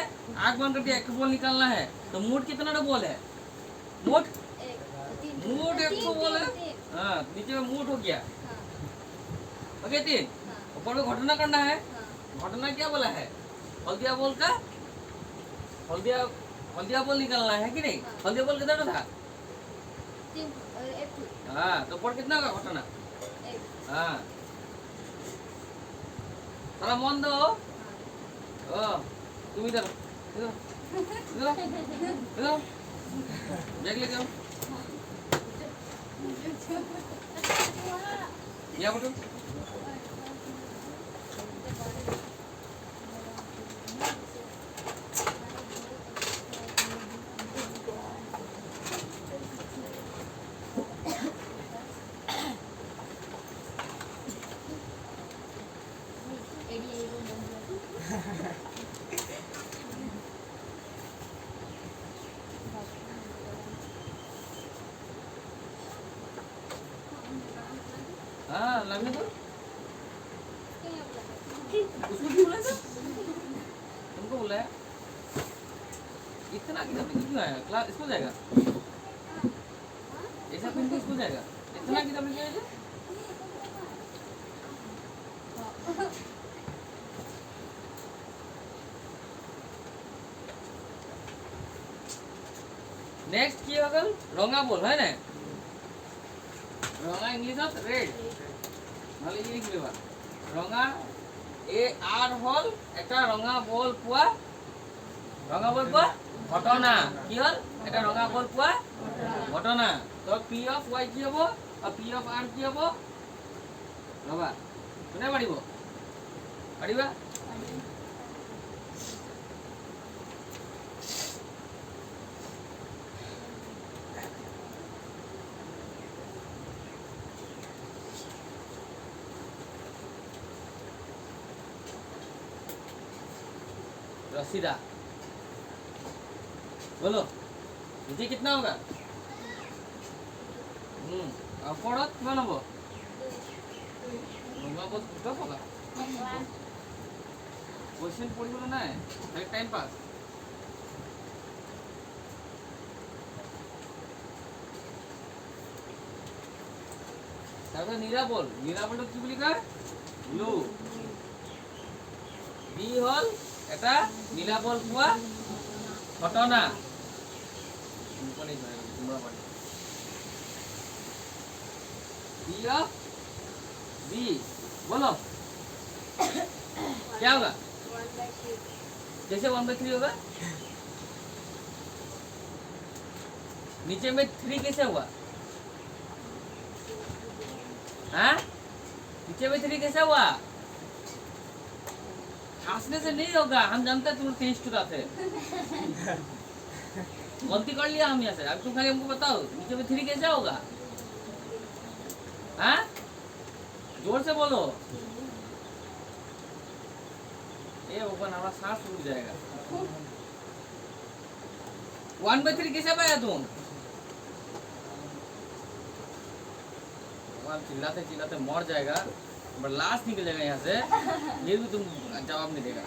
आग बंद कर दिया एक बॉल निकालना है तो मूठ कितना बॉल है मूठ एक बॉल है हाँ नीचे में मूठ हो गया ओके 3 ऊपर में घटना करना है घटना क्या बोला है हल्दिया बॉल का हल्दिया बॉल निकालना है कि नहीं हल्दिया बॉल कितना था हाँ तो ऊपर कितना होगा घटना हाँ थोड़ा मन दो ओ तुम इधर इधर इधर इधर बैग लेके आओ यहाँ बैठो हाँ लगने दो उसको क्यों बुलाया था तुमको बुलाया इतना किताब लेके क्यों आया क्लास स्कूल जाएगा ऐसा पहन के स्कूल जाएगा इतना किताब लेके आया था? नेक्स्ट কি হবে রঙা বল হয় না রঙা ইংলিশত রেড নালে কি লিখবা রঙা এ আর হল একটা রঙা বল পোৱা ঘটনা কি হল এটা ৰঙা বল পোৱা ঘটনা তো পি অফ ওয়াই কি হ'ব আৰ পি অফ আৰ কি হ'ব ৰবা কোনে পাৰিবা रसीदा बोलो नीचे कितना होगा और पढ़त कितना होगा होगा बहुत टफ होगा क्वेश्चन पढ़िबो ना एक टाइम पास তারপর নিরাবলটা কি বলি কয় ব্লু বি হল এটা নীলাবল পোৱা ঘটনা बी ऑफ बी बोलो क्या होगा 1/3 कैसे 1/3 होगा नीचे में 3 कैसे हुआ हाँ नीचे में 3 कैसे हुआ हंसने से नहीं होगा हम जानते हैं तुम तेज चुराते गलती कर लिया हम यहाँ से अब तुम खाली हमको बताओ नीचे में 3 कैसे होगा हाँ जोर से बोलो ये ओपन हमारा सांस रुक जाएगा 1/3 कैसे पाया तुम चिल्लाते चिल्लाते मर जाएगा बट लास्ट निकल जाएगा यहाँ से ये भी तुम जवाब नहीं देगा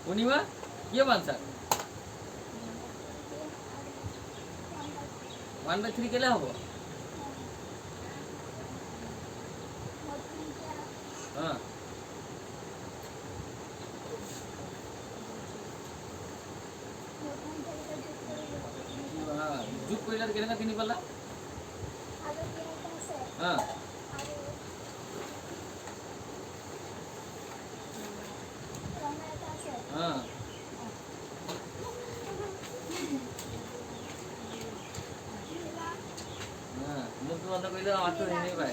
पूर्णिमा ये आंसर 1/3 केला होगा हाँ जुग पहिला केला किनी पडला हाँ हाँ मुख बंद कर